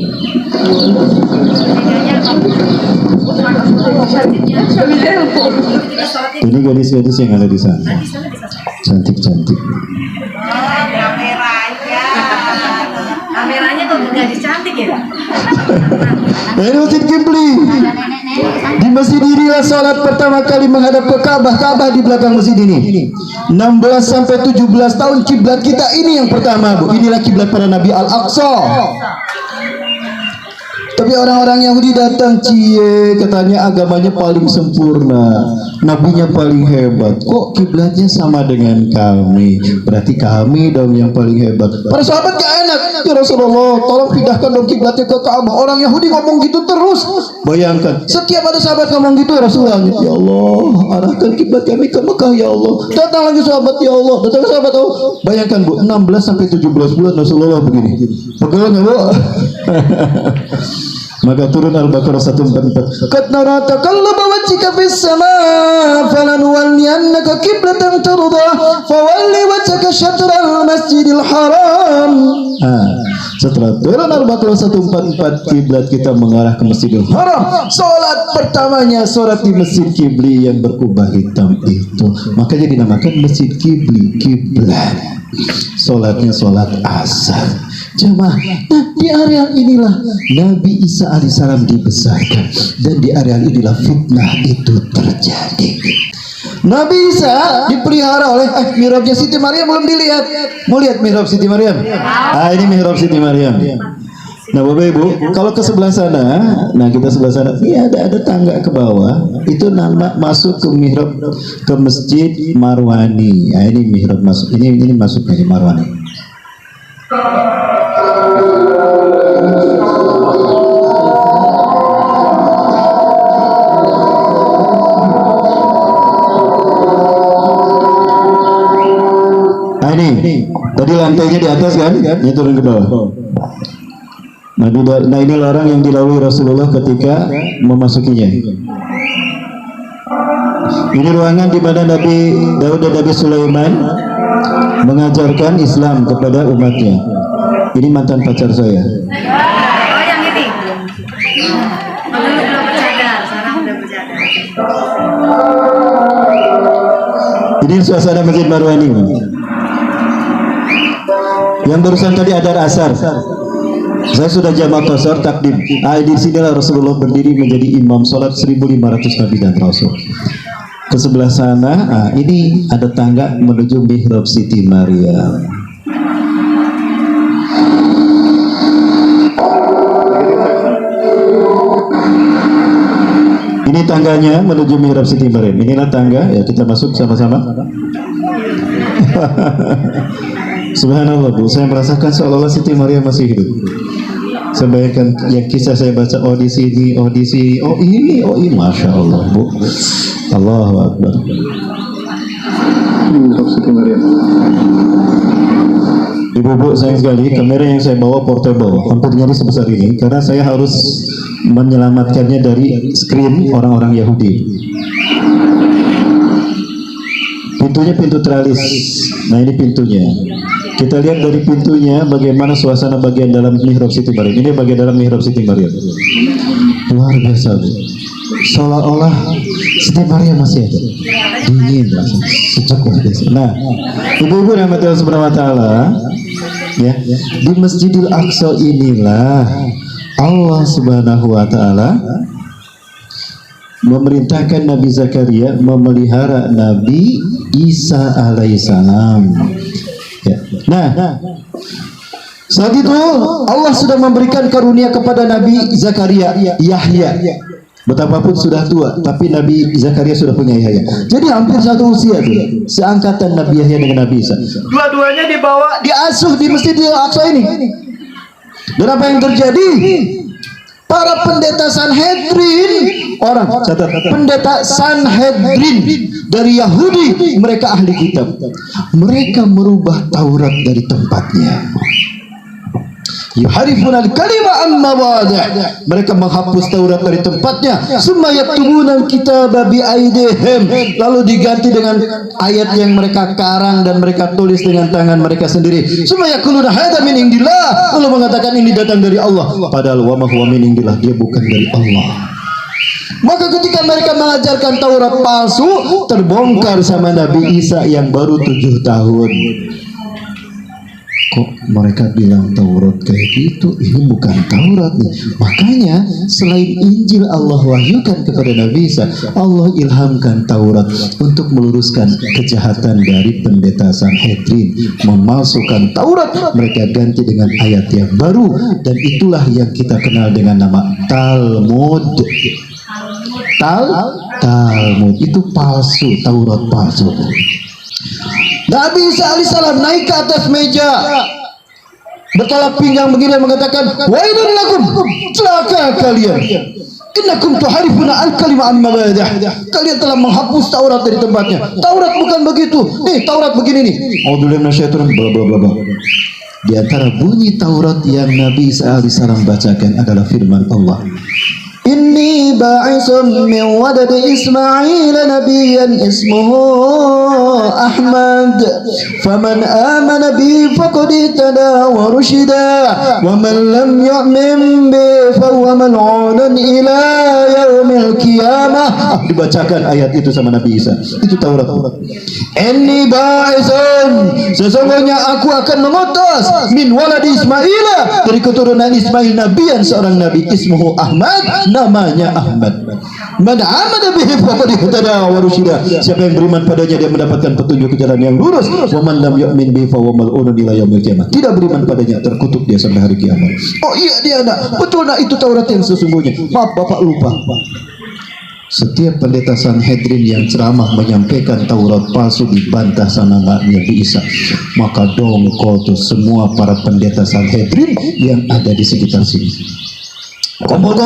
S1: Ini gadis-gadis yang ada di sana. Cantik-cantik.
S2: Kameranya kok gadis cantik ya?
S1: Nah, ini Masjid Kibli. Di masjid inilah salat pertama kali menghadap ke Ka'bah. Ka'bah di belakang masjid ini. 16 sampai 17 tahun kiblat kita ini yang pertama Bu. Inilah kiblat para nabi Al-Aqsa. Tapi orang-orang Yahudi datang, cie, katanya agamanya paling sempurna, nabinya paling hebat. Kok kiblatnya sama dengan kami? Berarti kami dong yang paling hebat. Para sahabat gak enak. Ya Rasulullah, tolong pindahkan dong kiblatnya ke Ka'bah. Orang Yahudi ngomong gitu terus. Bayangkan, setiap ada sahabat ngomong gitu, Rasulullah, ya Allah, arahkan kiblat kami ke Mekah ya Allah. Datang lagi sahabat, ya Allah. Datang sahabat, oh. Bayangkan Bu, 16 sampai 17 bulan Rasulullah begini. Pegel nggak Bu? Maka turun Al-Baqarah 144. Qad nara taqallaba wajhika fis samaa falanuwalliyannaka qiblatan tardah fawalli wajhaka syatral masjidil haram. Setelah turun Al-Baqarah 144, kiblat kita mengarah ke Masjidil Haram. Salat pertamanya salat di Masjid Kibli yang berkubah hitam itu. Makanya dinamakan Masjid Kibli, kiblat. Salatnya salat asar. Jamaah, nah di areal inilah Nabi Isa alaihissalam dibesarkan, dan di areal inilah fitnah itu terjadi. Nabi Isa dipelihara oleh mihrabnya Siti Maryam belum dilihat. Mau lihat mihrab Siti Maryam? Ini mihrab Siti Maryam. Nah Bapak Ibu, kalau ke sebelah sana, nah kita sebelah sana, ini ada tangga ke bawah, itu nama masuk ke mihrab, ke Masjid Marwani. Nah ini mihrab masuk, ini masuknya di Marwani. Nah ini, tadi lantainya di atas kan, ini turun ke bawah. Nah ini larang yang dilalui Rasulullah ketika memasukinya. Ini ruangan di mana Nabi Daud dan Nabi Sulaiman mengajarkan Islam kepada umatnya. Ini mantan pacar saya.
S2: Oh yang ini. Dulu belum bercadar, sekarang udah bercadar.
S1: Ini suasana Masjid Marwani. Yang barusan tadi ada asar. Saya sudah jamak qasar takdim. Di sinilah Rasulullah berdiri menjadi imam salat 1500 nabi dan rasul. Ke sebelah sana, ini ada tangga menuju mihrab Siti Maryam. Ini tangganya menuju mihrab Siti Maryam. Inilah tangga, ya kita masuk sama-sama. Subhanallah Bu, saya merasakan seolah-olah Siti Maryam masih hidup. Saya bayangkan yang kisah saya baca, di sini, oh ini, Masya Allah Bu, Allahu Akbar. Ibu-ibu sayang sekali, kamera yang saya bawa portable, hampir nyaris sebesar ini, karena saya harus menyelamatkannya dari screen orang-orang Yahudi. Pintunya pintu teralis. Nah ini pintunya. Kita lihat dari pintunya bagaimana suasana bagian dalam mihrab Siti Maryam. Ini bagian dalam mihrab Siti Maryam. Luar biasa. Seolah-olah Siti Maryam masih ada. Dingin rasanya. Sejuk luar biasa. Nah, ibu-ibu rahmati Allah Subhanahu wa taala, ya, di Masjidil Aqsa inilah Allah Subhanahu wa taala memerintahkan Nabi Zakaria memelihara Nabi Isa alaihissalam. Ya. Nah, saat itu Allah sudah memberikan karunia kepada Nabi Zakaria Yahya. Betapapun sudah tua, tapi Nabi Zakaria sudah punya Yahya. Jadi hampir satu usia tuh, seangkatan Nabi Yahya dengan Nabi Isa. Dua-duanya dibawa, diasuh di Masjidil Aqsa ini. Dan apa yang terjadi? Para pendeta Sanhedrin, pendeta Sanhedrin dari Yahudi, mereka ahli kitab. Mereka merubah Taurat dari tempatnya. Yuharifuna al-kalima an mawadih. Mereka menghapus Taurat dari tempatnya. Summa yaktubuna al-kitaba bi aydihim. Lalu diganti dengan ayat yang mereka karang dan mereka tulis dengan tangan mereka sendiri. Summa yaquluna hadza min indillah. Lalu mengatakan ini datang dari Allah. Padahal wa ma huwa min indillah, dia bukan dari Allah. Maka ketika mereka mengajarkan Taurat palsu, terbongkar sama Nabi Isa yang baru 7 tahun. Kok mereka bilang Taurat kayak gitu? Ini bukan Taurat nih. Makanya selain Injil Allah wahyukan kepada Nabi Isa, Allah ilhamkan Taurat untuk meluruskan kejahatan dari pendeta Sanhedrin, memalsukan Taurat. Mereka ganti dengan ayat yang baru, dan itulah yang kita kenal dengan nama Talmud. Talmud itu palsu, Taurat palsu. Nabi Isa alaihissalam naik ke atas meja, bertolak pinggang begini, mengatakan, wailun lakum, celaka kalian, innakum tuharifuna al-kalima an mawadih. Kalian telah menghapus Taurat dari tempatnya. Taurat bukan begitu. Nih, Taurat begini nih. A'udzubillahi minasyaitonir rajim, bla bla bla. Di antara bunyi Taurat yang Nabi Isa alaihissalam bacakan adalah firman Allah. Inni
S4: إني باعث من ولد إسماعيل نبيا اسمه أحمد فمن آمن بي فقد اهتدى ورشدا ومن لم يؤمن بي فهو ملعون إلى يوم القيامة.
S1: Dibacakan ayat itu sama Nabi Isa. Itu Taurat.
S4: Inni ba'ithun, sesungguhnya aku akan mengutus min waladi Ismail, dari keturunan Ismail nabiyan, seorang nabi ismuhu Ahmad, namanya Ahmad. Man amana bihi faqad ihtada wa rusyida. Siapa yang beriman padanya dia mendapatkan petunjuk ke jalan yang lurus. Wa man lam yu'min bihi fa huwa mal'unun ila yaumil qiyamah. Tidak beriman padanya terkutuk dia sampai hari kiamat. Oh iya dia nak. Betul nak, itu Taurat yang sesungguhnya. Maaf Bapak lupa. Setiap pendeta Sanhedrin yang ceramah menyampaikan Taurat palsu dibantah sama Nabi Isa. Maka dongko tuh semua para pendeta Sanhedrin yang ada di sekitar sini. Kumpul.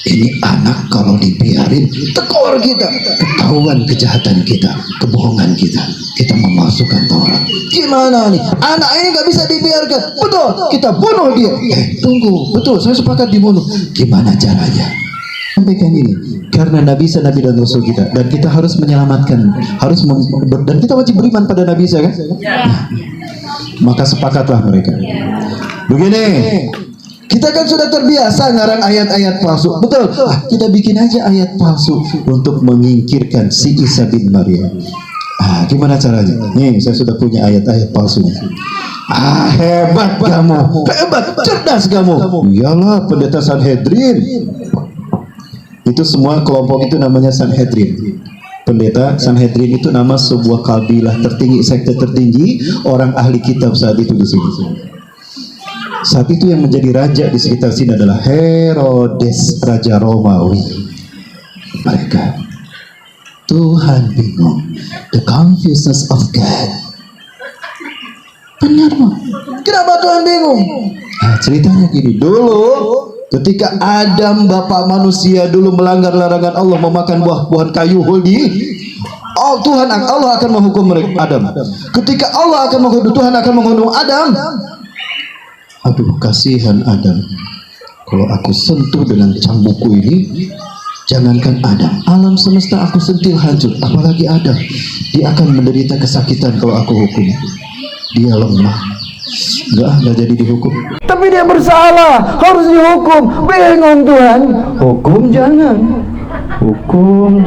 S4: Ini anak kalau dibiarin tekor kita, ketahuan kejahatan kita, kebohongan kita, kita memasukkan Taurat. Gimana nih? Anak ini gak bisa dibiarkan. Betul, kita bunuh dia. Tunggu, betul, saya sepakat dibunuh. Gimana caranya? Sampaikan ini karena Nabi Isa, Nabi dan Rasul kita, dan kita harus menyelamatkan, dan kita wajib beriman pada Nabi Isa kan? Nah, maka sepakatlah mereka. Begini, kita kan sudah terbiasa ngarang ayat-ayat palsu, betul? Kita bikin aja ayat palsu untuk menyingkirkan si Isa bin Maryam. Gimana caranya? Nih, saya sudah punya ayat-ayat palsunya. Hebat kamu, hebat, cerdas kamu. Iyalah, pendeta Sanhedrin. Itu semua kelompok itu namanya Sanhedrin. Pendeta Sanhedrin itu nama sebuah kabilah tertinggi, sekte tertinggi orang ahli kitab saat itu di sini. Saat itu yang menjadi raja di sekitar sini adalah Herodes, raja Romawi. Mereka, Tuhan bingung, the confuseness of God. Benar Pak? Kenapa Tuhan bingung? Ceritanya gini, dulu ketika Adam bapak manusia dulu melanggar larangan Allah memakan buah-buahan kayu huldi, Tuhan Allah akan menghukum mereka Adam. Ketika Allah akan menghukum, Tuhan akan menghukum Adam. Aduh kasihan Adam, kalau aku sentuh dengan cambukku ini, jangankan Adam, alam semesta aku sentil hancur, apalagi Adam. Dia akan menderita kesakitan kalau aku hukum. Dia lemah, nggak jadi dihukum. Tapi dia bersalah, harus dihukum. Bingung Tuhan, hukum jangan, hukum.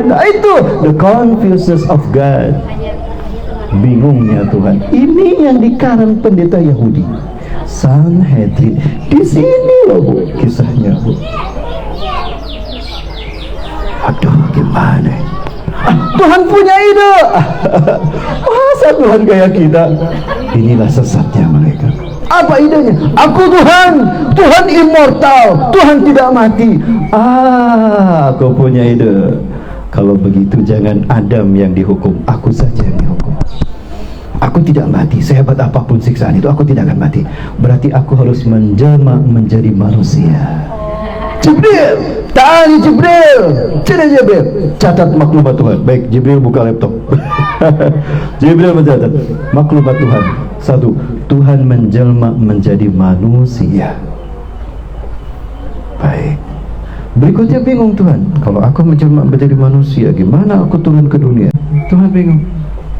S4: Nah itu the confuseness of God. Bingungnya Tuhan. Ini yang dikarang pendeta Yahudi Sanhedrin. Di sini loh Bu kisahnya Bu. Aduh gimana? Tuhan punya ide. Masa Tuhan kayak kita? Inilah sesatnya mereka. Apa idenya? Aku Tuhan, Tuhan immortal, Tuhan tidak mati. Aku punya ide. Kalau begitu jangan Adam yang dihukum, aku saja yang dihukum. Aku tidak mati, sehebat apapun siksaan itu aku tidak akan mati. Berarti aku harus menjelma menjadi manusia. Jibril, tanya Jibril, sini Jibril, catat maklumat Tuhan. Baik, Jibril buka laptop. Jibril mencatat maklumat Tuhan. 1. Tuhan menjelma menjadi manusia. Baik. Berikutnya bingung Tuhan, kalau aku menjelma menjadi manusia, gimana aku turun ke dunia? Tuhan bingung,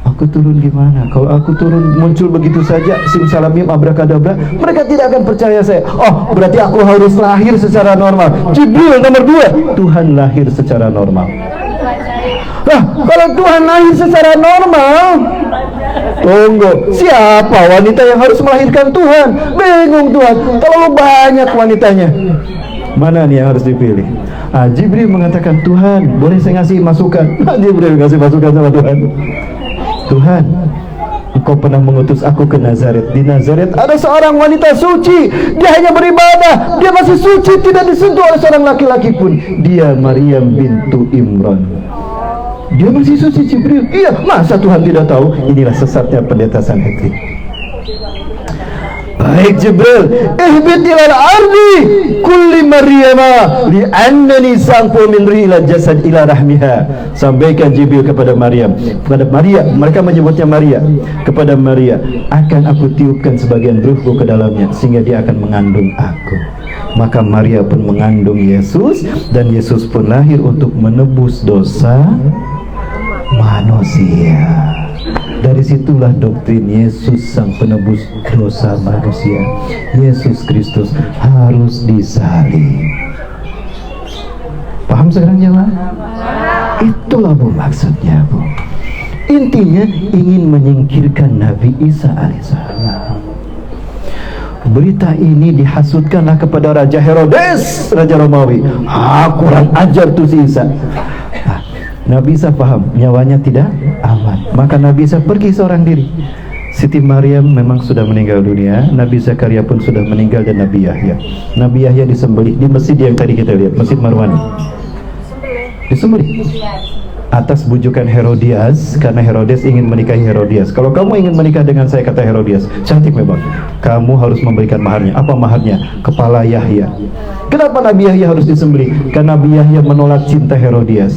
S4: aku turun gimana? Kalau aku turun muncul begitu saja, simsalabim abrakadabra, mereka tidak akan percaya saya. Oh, berarti aku harus lahir secara normal. Jibril nomor 2, Tuhan lahir secara normal. Nah, kalau Tuhan lahir secara normal, tunggu, siapa wanita yang harus melahirkan Tuhan? Bingung Tuhan, terlalu banyak wanitanya. Mana nih yang harus dipilih? Jibril mengatakan, Tuhan, boleh saya ngasih masukan? Jibril ngasih masukan sama Tuhan. Tuhan, Engkau pernah mengutus aku ke Nazaret. Di Nazaret ada seorang wanita suci. Dia hanya beribadah. Dia masih suci, tidak disentuh oleh seorang laki-laki pun. Dia Maryam bintu Imran. Dia masih suci Jibril. Iya, masa Tuhan tidak tahu? Inilah sesatnya pendeta Sanhedrin.
S5: Baik Jibril, ihbit ilal ardi kulli Maryama li'annani sangfu min ila jasad ila rahmiha. Sampaikan Jibril kepada Maryam, kepada Maria, mereka menyebutnya Maria, kepada Maria, akan aku tiupkan sebagian ruhku ke dalamnya sehingga dia akan mengandung aku. Maka Maria pun mengandung Yesus, dan Yesus pun lahir untuk menebus dosa manusia. Dari situlah doktrin Yesus sang penebus dosa manusia. Yesus Kristus harus disalib. Paham sekarang jemaah? Itulah Bu maksudnya, Bu. Intinya ingin menyingkirkan Nabi Isa alaihissalam. Berita ini dihasutkanlah kepada Raja Herodes, Raja Romawi. Kurang ajar tuh si Isa. Nabi Isa paham nyawanya tidak aman, maka Nabi Isa pergi seorang diri. Siti Maryam memang sudah meninggal dunia, Nabi Zakaria pun sudah meninggal, dan Nabi Yahya. Nabi Yahya disembelih di masjid yang tadi kita lihat, Masjid Marwani. Disembelih atas bujukan Herodias, karena Herodes ingin menikahi Herodias. Kalau kamu ingin menikah dengan saya, kata Herodias, cantik memang, kamu harus memberikan maharnya. Apa maharnya? Kepala Yahya. Kenapa Nabi Yahya harus disembelih? Karena Nabi Yahya menolak cinta Herodias.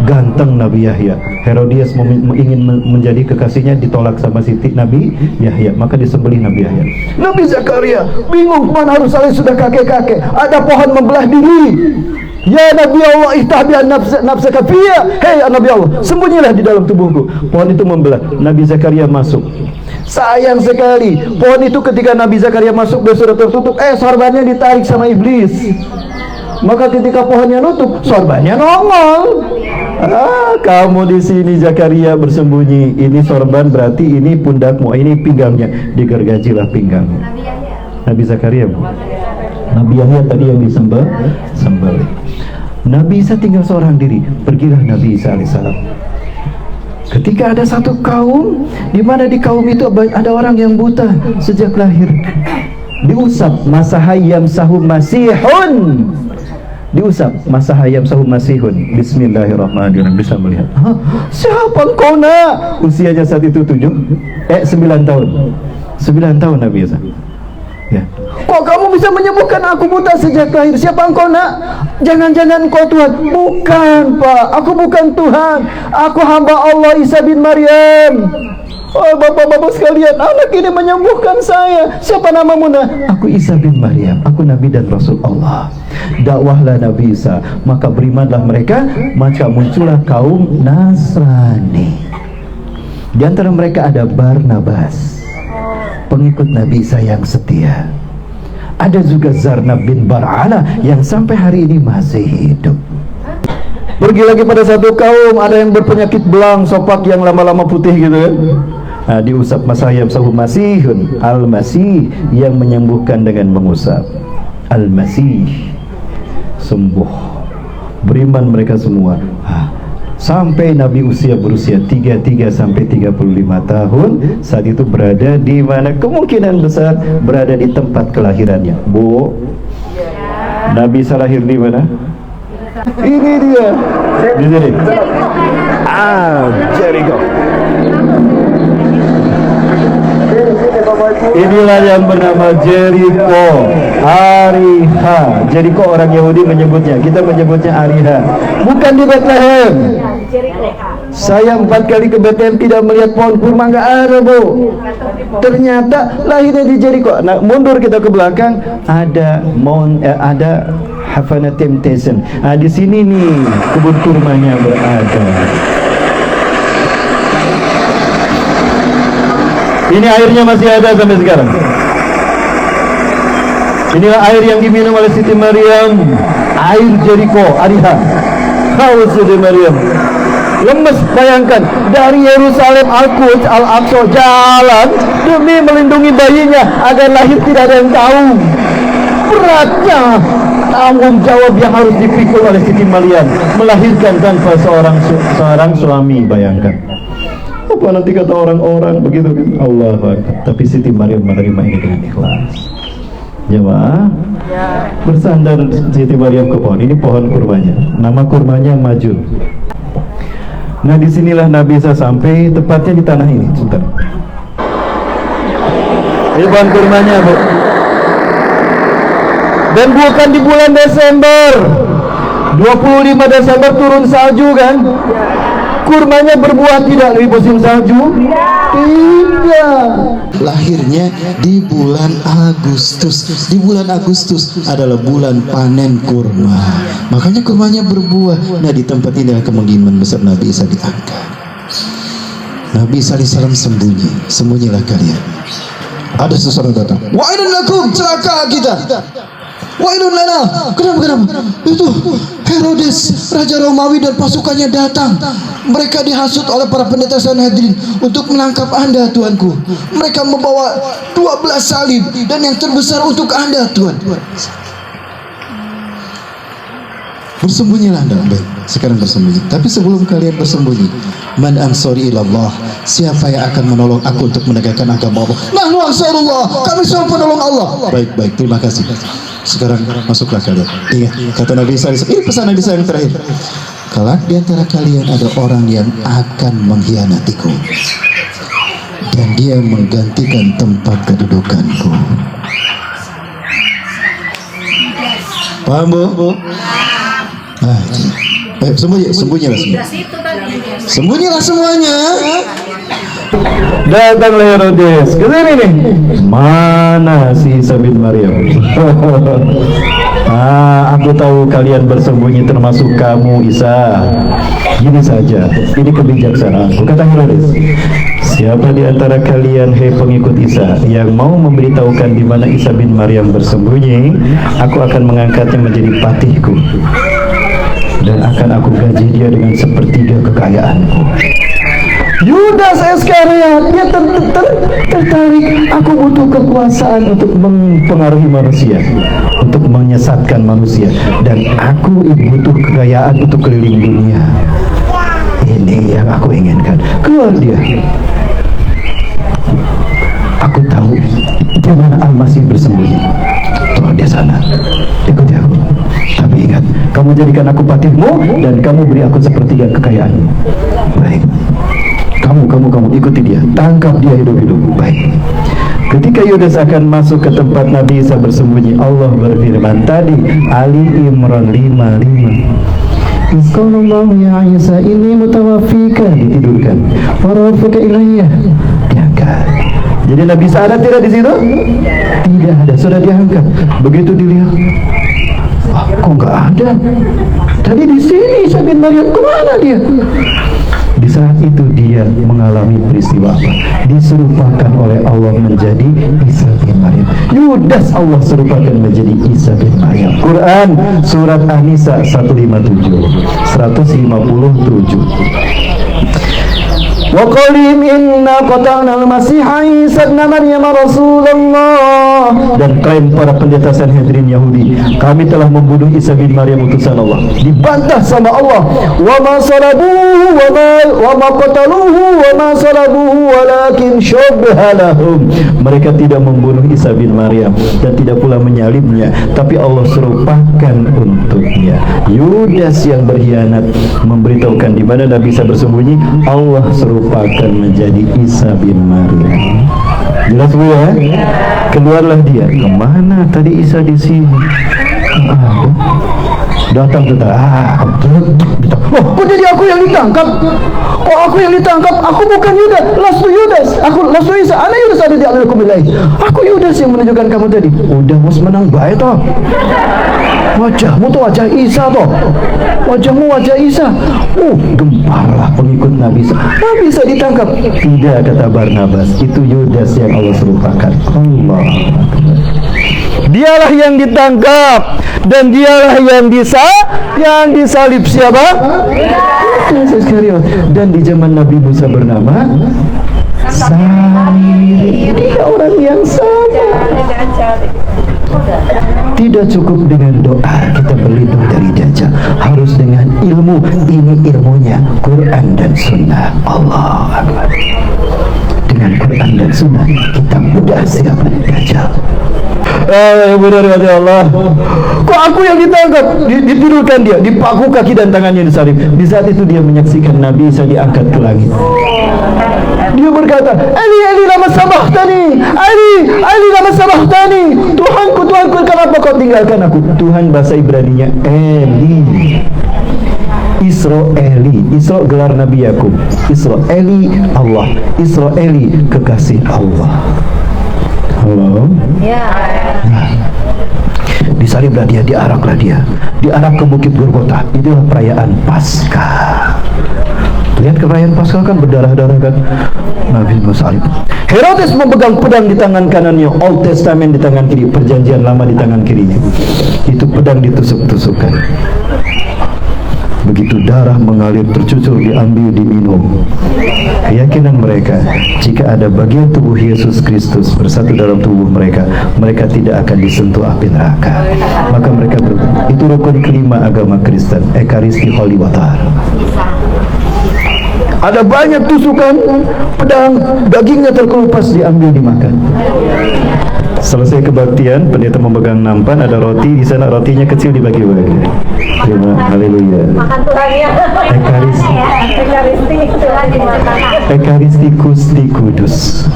S5: Ganteng Nabi Yahya, Herodias ingin menjadi kekasihnya, ditolak sama Siti Nabi Yahya, maka disembelih Nabi Yahya. Nabi Zakaria bingung, mana harus saleh, sudah kakek-kakek, ada pohon membelah diri. Ya Nabi Allah, ihtabi'an nafsaka fiyya. Hei Nabi Allah, sembunyilah di dalam tubuhku. Pohon itu membelah. Nabi Zakaria masuk. Sayang sekali, pohon itu ketika Nabi Zakaria masuk dia sudah tertutup. Sorbannya ditarik sama iblis. Maka ketika pohonnya nutup, sorbannya nongol. Kamu di sini Zakaria bersembunyi. Ini sorban, berarti ini pundakmu, ini pinggangnya. Digergajilah pinggangnya. Nabi Zakaria, Nabi Yahya tadi yang disembelih. Nabi Isa tinggal seorang diri. Pergilah Nabi Isa alaihissalam. Ketika ada satu kaum, di mana di kaum itu ada orang yang buta sejak lahir, diusap masahayam sahum masihun. Diusap masahayam sahum masihun. Bismillahirrahmanirrahim. Bisa melihat, siapa engkau nak? Usianya saat itu 9 tahun. 9 tahun Nabi Isa. Ya. Kok kamu bisa menyembuhkan aku buta sejak lahir? Siapa engkau nak? Jangan-jangan engkau Tuhan? Bukan Pak, aku bukan Tuhan. Aku hamba Allah, Isa bin Maryam. Oh bapak-bapak sekalian, anak ini menyembuhkan saya. Siapa namamu nak? Aku Isa bin Maryam, aku Nabi dan Rasul Allah. Dakwahlah Nabi Isa, maka berimanlah mereka. Maka muncullah kaum Nasrani. Di antara mereka ada Barnabas, pengikut Nabi Isa yang setia. Ada juga Zarnab bin Bar'ana yang sampai hari ini masih hidup. Pergi lagi pada satu kaum, ada yang berpenyakit belang sopak yang lama-lama putih gitu kan. Diusap masahayam sahum masihun. Al-Masih yang menyembuhkan dengan mengusap. Al-Masih sembuh. Beriman mereka semua. Sampai Nabi berusia 33 sampai 35 tahun. Saat itu berada di mana? Kemungkinan besar berada di tempat kelahirannya. Bu, Nabi Isa lahir di mana? Ini dia. Di sini. Jericho. Inilah yang bernama Jericho. Ariha. Jericho orang Yahudi menyebutnya, kita menyebutnya Ariha. Bukan di Bethlehem. Saya 4 kali ke Bethlehem tidak melihat pohon kurma, nggak ada Bu. Ternyata lahirnya di Jericho. Nah, mundur kita ke belakang, ada ada Havana Temptation. Di sini nih kebun kurmanya berada. Ini airnya masih ada sampai sekarang. Inilah air yang diminum oleh Siti Maryam, air Jericho, Ariha. Haus Siti Maryam. Lemes, bayangkan, dari Yerusalem Al-Quds, Al-Aqsa jalan demi melindungi bayinya agar lahir tidak ada yang tahu. Beratnya tanggung jawab yang harus dipikul oleh Siti Maryam, melahirkan tanpa seorang suami, bayangkan. Apa nanti kata orang-orang begitu kan? Allah Akbar. Tapi Siti Maryam menerima ini dengan ikhlas. Jemaah, bersandar Siti Maryam ke pohon. Ini pohon kurmanya. Nama kurmanya Maju. Nah, disinilah Nabi Isa sampai, tepatnya di tanah ini. Sebentar. Ini pohon kurmanya, Bu. Dan bukan di bulan Desember. 25 Desember turun salju kan? Kurmanya berbuah tidak di musim salju? Tidak.
S4: Lahirnya di bulan Agustus. Di bulan Agustus adalah bulan panen kurma. Makanya kurmanya berbuah. Nah, di tempat ini kemungkinan besar Nabi Isa diangkat. Nabi Isa alaihissalam sembunyi. Sembunyilah kalian. Ada seseorang datang. Wa'ilun lakum, celaka kita. Wa'ilun lana. Kenapa? Itu Herodes, Raja Romawi dan pasukannya datang. Mereka dihasut oleh para pendeta Sanhedrin untuk menangkap Anda, Tuanku. Mereka membawa 12 salib dan yang terbesar untuk Anda, Tuan. Bersembunyilah Anda. Baik, sekarang bersembunyi. Tapi sebelum kalian bersembunyi, man ansori ilallah, siapa yang akan menolong aku untuk menegakkan agama Allah? Nahnu ansarullah, kami semua penolong Allah. Baik, terima kasih. Sekarang masuklah kalian. Ingat kata Nabi Isa, ini pesan Nabi Isa yang terakhir. Kelak di antara kalian ada orang yang akan mengkhianatiku dan dia menggantikan tempat kedudukanku. Paham, Bu? Sembunyilah semua. Sembunyilah semuanya.
S5: Datanglah Herodes. Kesini nih. Mana si Isa bin Maryam? Aku tahu kalian bersembunyi, termasuk kamu, Isa. Gini saja, ini kebijaksanaan. Kata Herodes, siapa di antara kalian, hei pengikut Isa, yang mau memberitahukan di mana Isa bin Maryam bersembunyi, aku akan mengangkatnya menjadi patihku dan akan aku gaji dia dengan sepertiga kekayaanku. Yudas Iskariot, dia tertarik. Aku butuh kekuasaan untuk mempengaruhi manusia, untuk menyesatkan manusia, dan aku butuh kekayaan untuk keliling dunia. Ini yang aku inginkan. Keluar dia. Aku tahu di mana Al-Masih bersembunyi. Tuh di sana. Ikuti aku. Tapi ingat, kamu jadikan aku patihmu dan kamu beri aku sepertiga kekayaanmu. Baik. Kamu ikuti dia, tangkap dia hidup-hidup. Baik. Ketika Yudas akan masuk ke tempat Nabi Isa bersembunyi, Allah berfirman tadi, Ali Imran 55. Isqalallahu ya Isa ini mutawafika, ditidurkan. Warafuka ilayya, diangkat. Jadi Nabi Isa ada tidak di situ? Tidak ada, sudah diangkat. Begitu dilihat, kok nggak ada? Tadi di sini Isa bin Maryam, kemana dia? Di saat itu dia mengalami peristiwa apa? Diserupakan oleh Allah menjadi Isa bin Maryam. Yudas Allah serupakan menjadi Isa bin Maryam. Quran surat An-Nisa 157. Wa qalim inna qatalna al-Masiha Isa ibn Maryam Rasulullah. Dan klaim para pendeta Sanhedrin Yahudi, kami telah membunuh Isa bin Maryam utusan Allah. Dibantah sama Allah, wa ma salabuhu wa ma qataluhu wa ma salabuhu walakin syubha lahum. Mereka tidak membunuh Isa bin Maryam dan tidak pula menyalibnya, tapi Allah serupakan untuknya. Yudas yang berkhianat memberitahukan di mana Nabi Isa bersembunyi, Allah serupakan menjadi Isa bin Maryam. Jelas Bu ya? Keluarlah dia. Kemana tadi Isa di sini? Datang tetap. Oh, kok jadi aku yang ditangkap? Oh, aku yang ditangkap. Aku bukan Yudas. Lastu Yudas. Aku lastu Isa. Ana Yudas ada di alam kubilai. Aku Yudas yang menunjukkan kamu tadi. Udah mus menang baik toh. Wajahmu tuh wajah Isa toh. Wajahmu wajah Isa. Gemparlah pengikut Nabi Isa. Nabi Isa ditangkap. Tidak, kata Barnabas. Itu Yudas yang Allah serupakan. Allah. Dialah yang ditangkap dan dialah yang disalib siapa? Dan di zaman Nabi Musa bernama Samiri. Dia orang yang sama. Tidak cukup dengan doa kita berlindung dari dajjal, harus dengan ilmu. Ini ilmunya Quran dan Sunnah. Allah Akbar. Dengan Quran dan Sunnah kita mudah siap dajjal. yang benar ya Allah. Kok aku yang ditangkap? Ditidurkan dia, dipaku kaki dan tangannya disalib. Di saat itu dia menyaksikan Nabi Isa diangkat ke langit. Dia berkata, Ali, Ali lama sabahtani, Ali lama sabahtani. Tuhanku, Tuhanku, kenapa kau tinggalkan aku? Tuhan bahasa Ibraninya Eli. Israeli, Isra gelar Nabi Yakub, Israeli Allah, Israeli kekasih Allah. Halo.
S2: Ya.
S5: Nah, disaliblah dia, diaraklah dia, diarak ke Bukit Golgota. Itulah perayaan Paskah. Lihat perayaan Paskah kan berdarah-darah kan, Nabi bersalib. Herodes memegang pedang di tangan kanannya, Old Testament di tangan kiri, Perjanjian Lama di tangan kirinya. Itu pedang ditusuk-tusukkan. Begitu darah mengalir, tercucur, diambil, diminum. Keyakinan mereka, jika ada bagian tubuh Yesus Kristus bersatu dalam tubuh mereka, mereka tidak akan disentuh api neraka. Maka mereka itu rukun kelima agama Kristen, Ekaristi Holy Water. Ada banyak tusukan pedang, dagingnya terkelupas, diambil, dimakan. Selesai kebaktian, pendeta memegang nampan, ada roti di sana, rotinya kecil dibagi-bagi. Terima, haleluya.
S2: Makan Tuhan ya.
S5: Ekaristi.
S2: Tuhan dimakan.
S5: Ekaristi Gusti Kudus.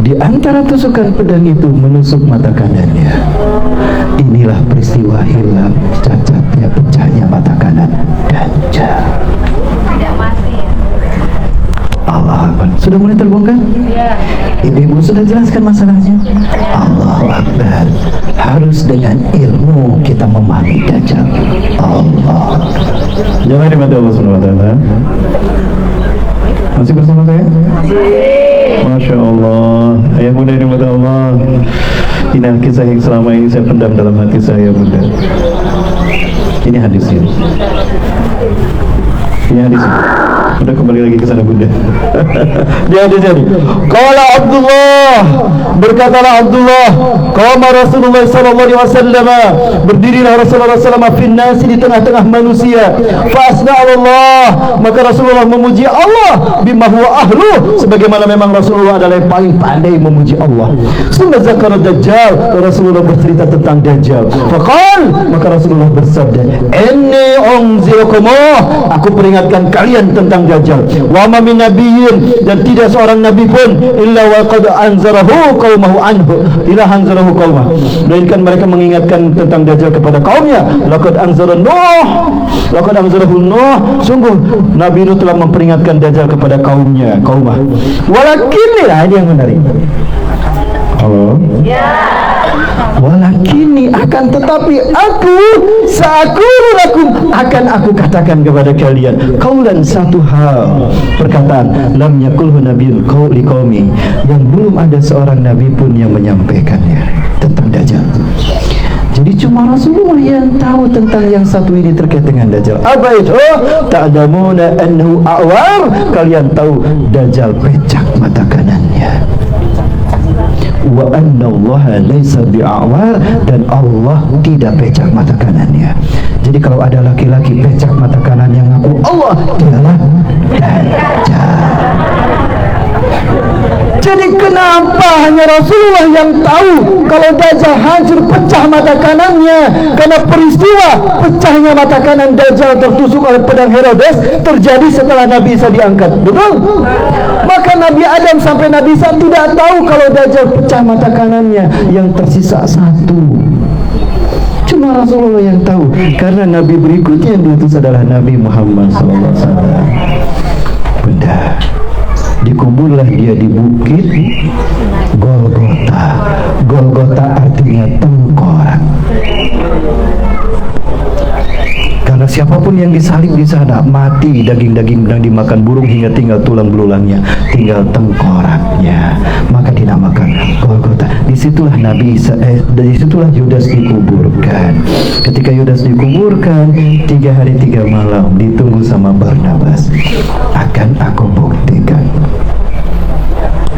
S5: Di antara tusukan pedang itu menusuk mata kanannya. Inilah peristiwa hilang, cacatnya, pecahnya mata kanan Dajjal.
S2: Tidak mati ya.
S5: Allah Akbar. Sudah mulai terbongkar?
S2: Iya.
S5: Ibu sudah jelaskan masalahnya. Allah Akbar. Harus dengan ilmu kita memahami Dajjal. Allah. Jangan dimati Allah Subhanahu wa taala. Masih bersama saya? Masya Allah. Ayah bunda yang dimati Allah. Inilah kisah yang selama ini saya pendam dalam hati saya, bunda. Ini hadisnya. Ini hadisnya. Udah kembali lagi ke sana, bunda. Dia ada jadi. Qala Abdullah, berkatalah Abdullah, qama Rasulullah sallallahu alaihi wasallam, berdirilah Rasulullah sallallahu alaihi wasallam di tengah-tengah manusia. Fa asna Allah, maka Rasulullah memuji Allah bima huwa ahlu, sebagaimana memang Rasulullah adalah yang paling pandai memuji Allah. Summa zakara Dajjal, Rasulullah bercerita tentang Dajjal. Faqal, maka Rasulullah bersabda, inni unzirukumah, aku peringatkan kalian tentang Dajjal. Wa ma min nabiyyin, dan tidak seorang nabi pun illa wa qad anzarahu qaumahu anhu, ila anzarahu qaumah, melainkan mereka mengingatkan tentang Dajjal kepada kaumnya. Laqad anzara Nuh, laqad anzarahu Nuh, sungguh Nabi Nuh telah memperingatkan Dajjal kepada kaumnya, kaumah. Walakin, ini yang menarik. Halo. Ya. Walakini, akan tetapi aku sa'akulu akan aku katakan kepada kalian qaulan, satu hal, perkataan lam yakulhu nabiyyun qauli qaumi, yang belum ada seorang nabi pun yang menyampaikannya tentang Dajjal. Jadi cuma Rasulullah yang tahu tentang yang satu ini terkait dengan Dajjal. Apa itu? Ta'lamuna annahu a'war, kalian tahu Dajjal pecah mata kanannya. Wa anna Allah laisa bi'awar, dan Allah tidak pecah mata kanannya. Jadi kalau ada laki-laki pecah mata kanan yang ngaku Allah, dialah Dajjal. Jadi kenapa hanya Rasulullah yang tahu kalau Dajjal hancur pecah mata kanannya? Karena peristiwa pecahnya mata kanan Dajjal tertusuk oleh pedang Herodes terjadi setelah Nabi Isa diangkat. Betul? Maka Nabi Adam sampai Nabi Isa tidak tahu kalau Dajjal pecah mata kanannya, yang tersisa satu. Cuma Rasulullah yang tahu, karena Nabi berikutnya yang diutus adalah Nabi Muhammad SAW. Bunda, dikuburlah dia di bukit Golgota. Golgota artinya tengkorak. Karena siapapun yang disalib di sana mati, daging-daging yang dimakan burung hingga tinggal tulang belulangnya, tinggal tengkoraknya, maka dinamakan Golgota. Disitulah disitulah Yudas dikuburkan. Ketika Yudas dikuburkan, 3 hari 3 malam ditunggu sama Barnabas. Akan aku buktikan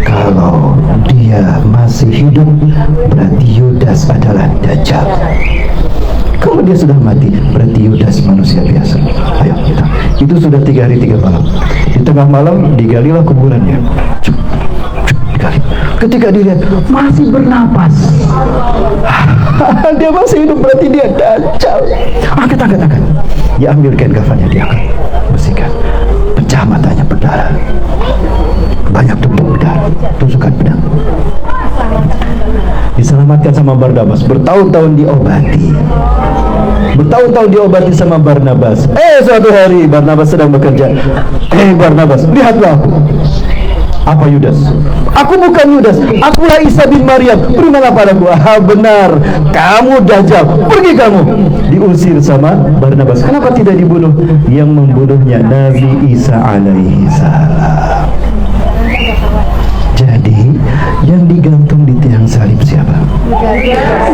S5: kalau dia masih hidup, berarti Yudas adalah Dajjal. Kalau dia sudah mati, berarti Yudas manusia biasa. Ayo kita. Itu sudah 3 hari 3 malam. Di tengah malam digalilah kuburannya. Digali. Ketika dilihat masih bernapas, dia masih hidup, berarti dia Dajjal. Angkat. Diambil kain kafannya, diangkat, bersihkan. Pecah matanya, berdarah. Banyak tumpuk darah, tusukan pedang. Diselamatkan sama Barnabas, bertahun-tahun diobati sama Barnabas. Suatu hari Barnabas sedang bekerja. Barnabas, lihatlah aku. Apa Yudas? Aku bukan Yudas, akulah Isa bin Maryam. Berimanlah padaku. Benar, kamu Dajjal, pergi kamu. Diusir sama Barnabas. Kenapa tidak dibunuh? Yang membunuhnya Nabi Isa alaihi salam. Jadi yang digantung di tiang salib siapa?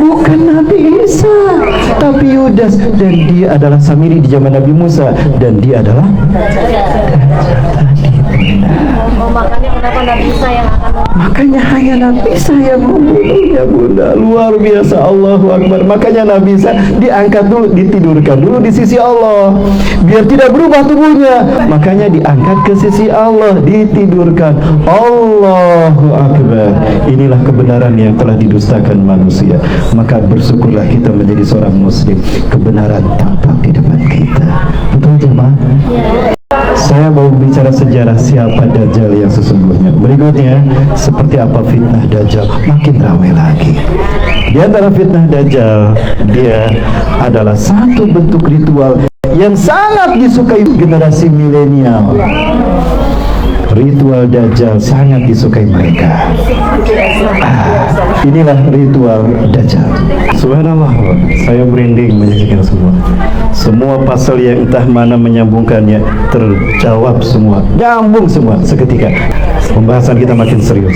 S5: Bukan Nabi Isa, tapi Yudas. Dan dia adalah Samiri di zaman Nabi Musa. Dan dia adalah
S2: Makanya kenapa Nabi Isa yang akan
S5: makanya hanya Nabi Isa yang membunuhnya, Bunda. Luar biasa, Allahu Akbar. Makanya Nabi Isa diangkat dulu, ditidurkan dulu di sisi Allah, biar tidak berubah tubuhnya. Makanya diangkat ke sisi Allah, ditidurkan. Allahu Akbar. Inilah kebenaran yang telah didustakan manusia. Maka bersyukurlah kita menjadi seorang muslim. Kebenaran tampak di depan kita. Betul jemaah? Saya mau bicara sejarah siapa Dajjal yang sesungguhnya. Berikutnya, seperti apa fitnah Dajjal, makin ramai lagi. Di antara fitnah Dajjal, dia adalah satu bentuk ritual yang sangat disukai generasi milenial. Ritual Dajjal sangat disukai mereka. Inilah ritual Dajjal. Subhanallah, saya merinding menyaksikan semua pasal yang entah mana menyambungkannya terjawab semua, nyambung semua seketika. Pembahasan kita makin serius.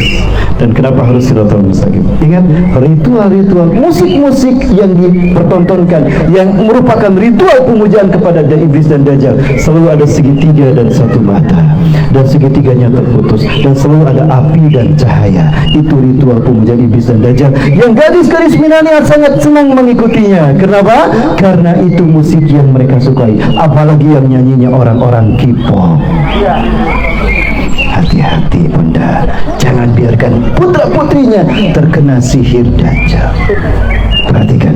S5: Dan kenapa harus Siratal Mustaqim? Ingat, ritual-ritual musik-musik yang dipertontonkan, yang merupakan ritual pemujaan kepada iblis dan Dajjal, selalu ada segitiga dan satu mata, dan segitiganya terputus, dan selalu ada api dan cahaya. Itu ritual pemujaan iblis dan Dajjal yang gadis-gadis milenial sangat senang mengikutinya. Kenapa? Karena itu musik yang mereka sukai, apalagi yang nyanyinya orang-orang K-pop. Hati-hati Bunda, jangan biarkan putra-putrinya terkena sihir Dajjal. Perhatikan,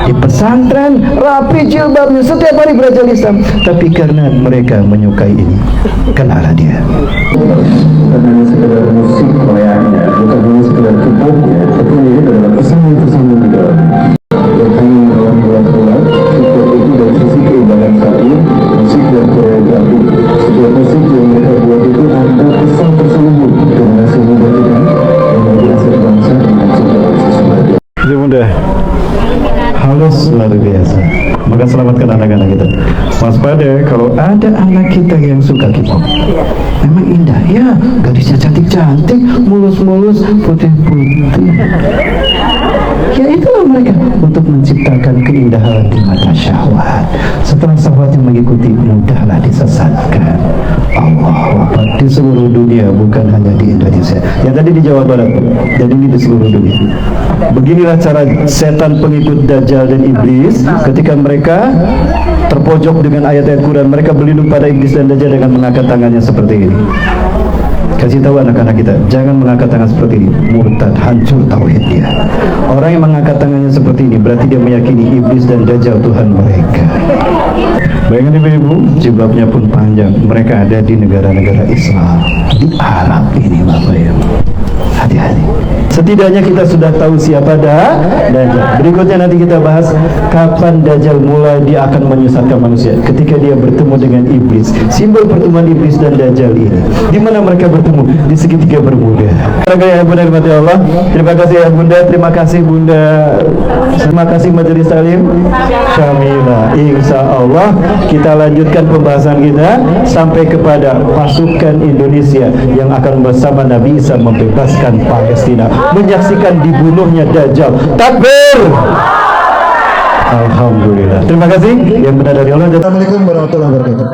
S5: di pesantren rapi jilbabnya, setiap hari belajar Islam, tapi karena mereka menyukai ini, kenalah dia.
S6: Bukan hanya sekedar musik Koreanya, bukan hanya sekedar K-popnya, tapi ini adalah pesan-pesan juga yang hanya membuat K-pop itu dari sisi keindahan satu, musik dan koreografi. Setiap musik yang mereka buat itu ada pesan tersembunyi generasi muda kita yang menjadi aset bangsa dengan cinta sesuatu.
S5: Jadi Bunda, halus luar biasa. Maka selamatkan anak-anak kita. Waspada kalau ada anak kita yang suka K-pop. Memang indah, ya, gadisnya cantik-cantik, mulus-mulus, putih-putih. Ya itulah mereka untuk menciptakan keindahan di mata syahwat. Setelah syahwat yang mengikuti, mudahlah disesatkan. Allah Akbar. Di seluruh dunia, bukan hanya di Indonesia. Yang tadi di Jawa Barat, dan ini di seluruh dunia. Beginilah cara setan pengikut Dajjal dan iblis ketika mereka terpojok dengan ayat-ayat Quran. Mereka berlindung pada iblis dan Dajjal dengan mengangkat tangannya seperti ini. Kasih tahu anak-anak kita, jangan mengangkat tangan seperti ini. Murtad, hancur tauhid dia. Orang yang mengangkat tangannya seperti ini berarti dia meyakini iblis dan Dajjal Tuhan mereka. Bayangkan ibu-ibu, jilbabnya pun panjang. Mereka ada di negara-negara Islam, di Arab ini Bapak Ibu. Hati-hati. Setidaknya kita sudah tahu siapa Dajjal. Berikutnya nanti kita bahas kapan Dajjal mulai dia akan menyesatkan manusia. Ketika dia bertemu dengan iblis. Simbol pertemuan iblis dan Dajjal ini, di mana mereka bertemu? Di segitiga Bermuda. Ya Bunda, dimati Allah. Terima kasih ya Bunda. Terima kasih Bunda. Terima kasih Majelis Taklim Syamila. Insya Allah kita lanjutkan pembahasan kita sampai kepada pasukan Indonesia yang akan bersama Nabi Isa membebaskan Palestina, menyaksikan dibunuhnya Dajjal. Takbir! Alhamdulillah. Terima kasih yang benar dari Allah.
S4: Assalamualaikum warahmatullahi wabarakatuh.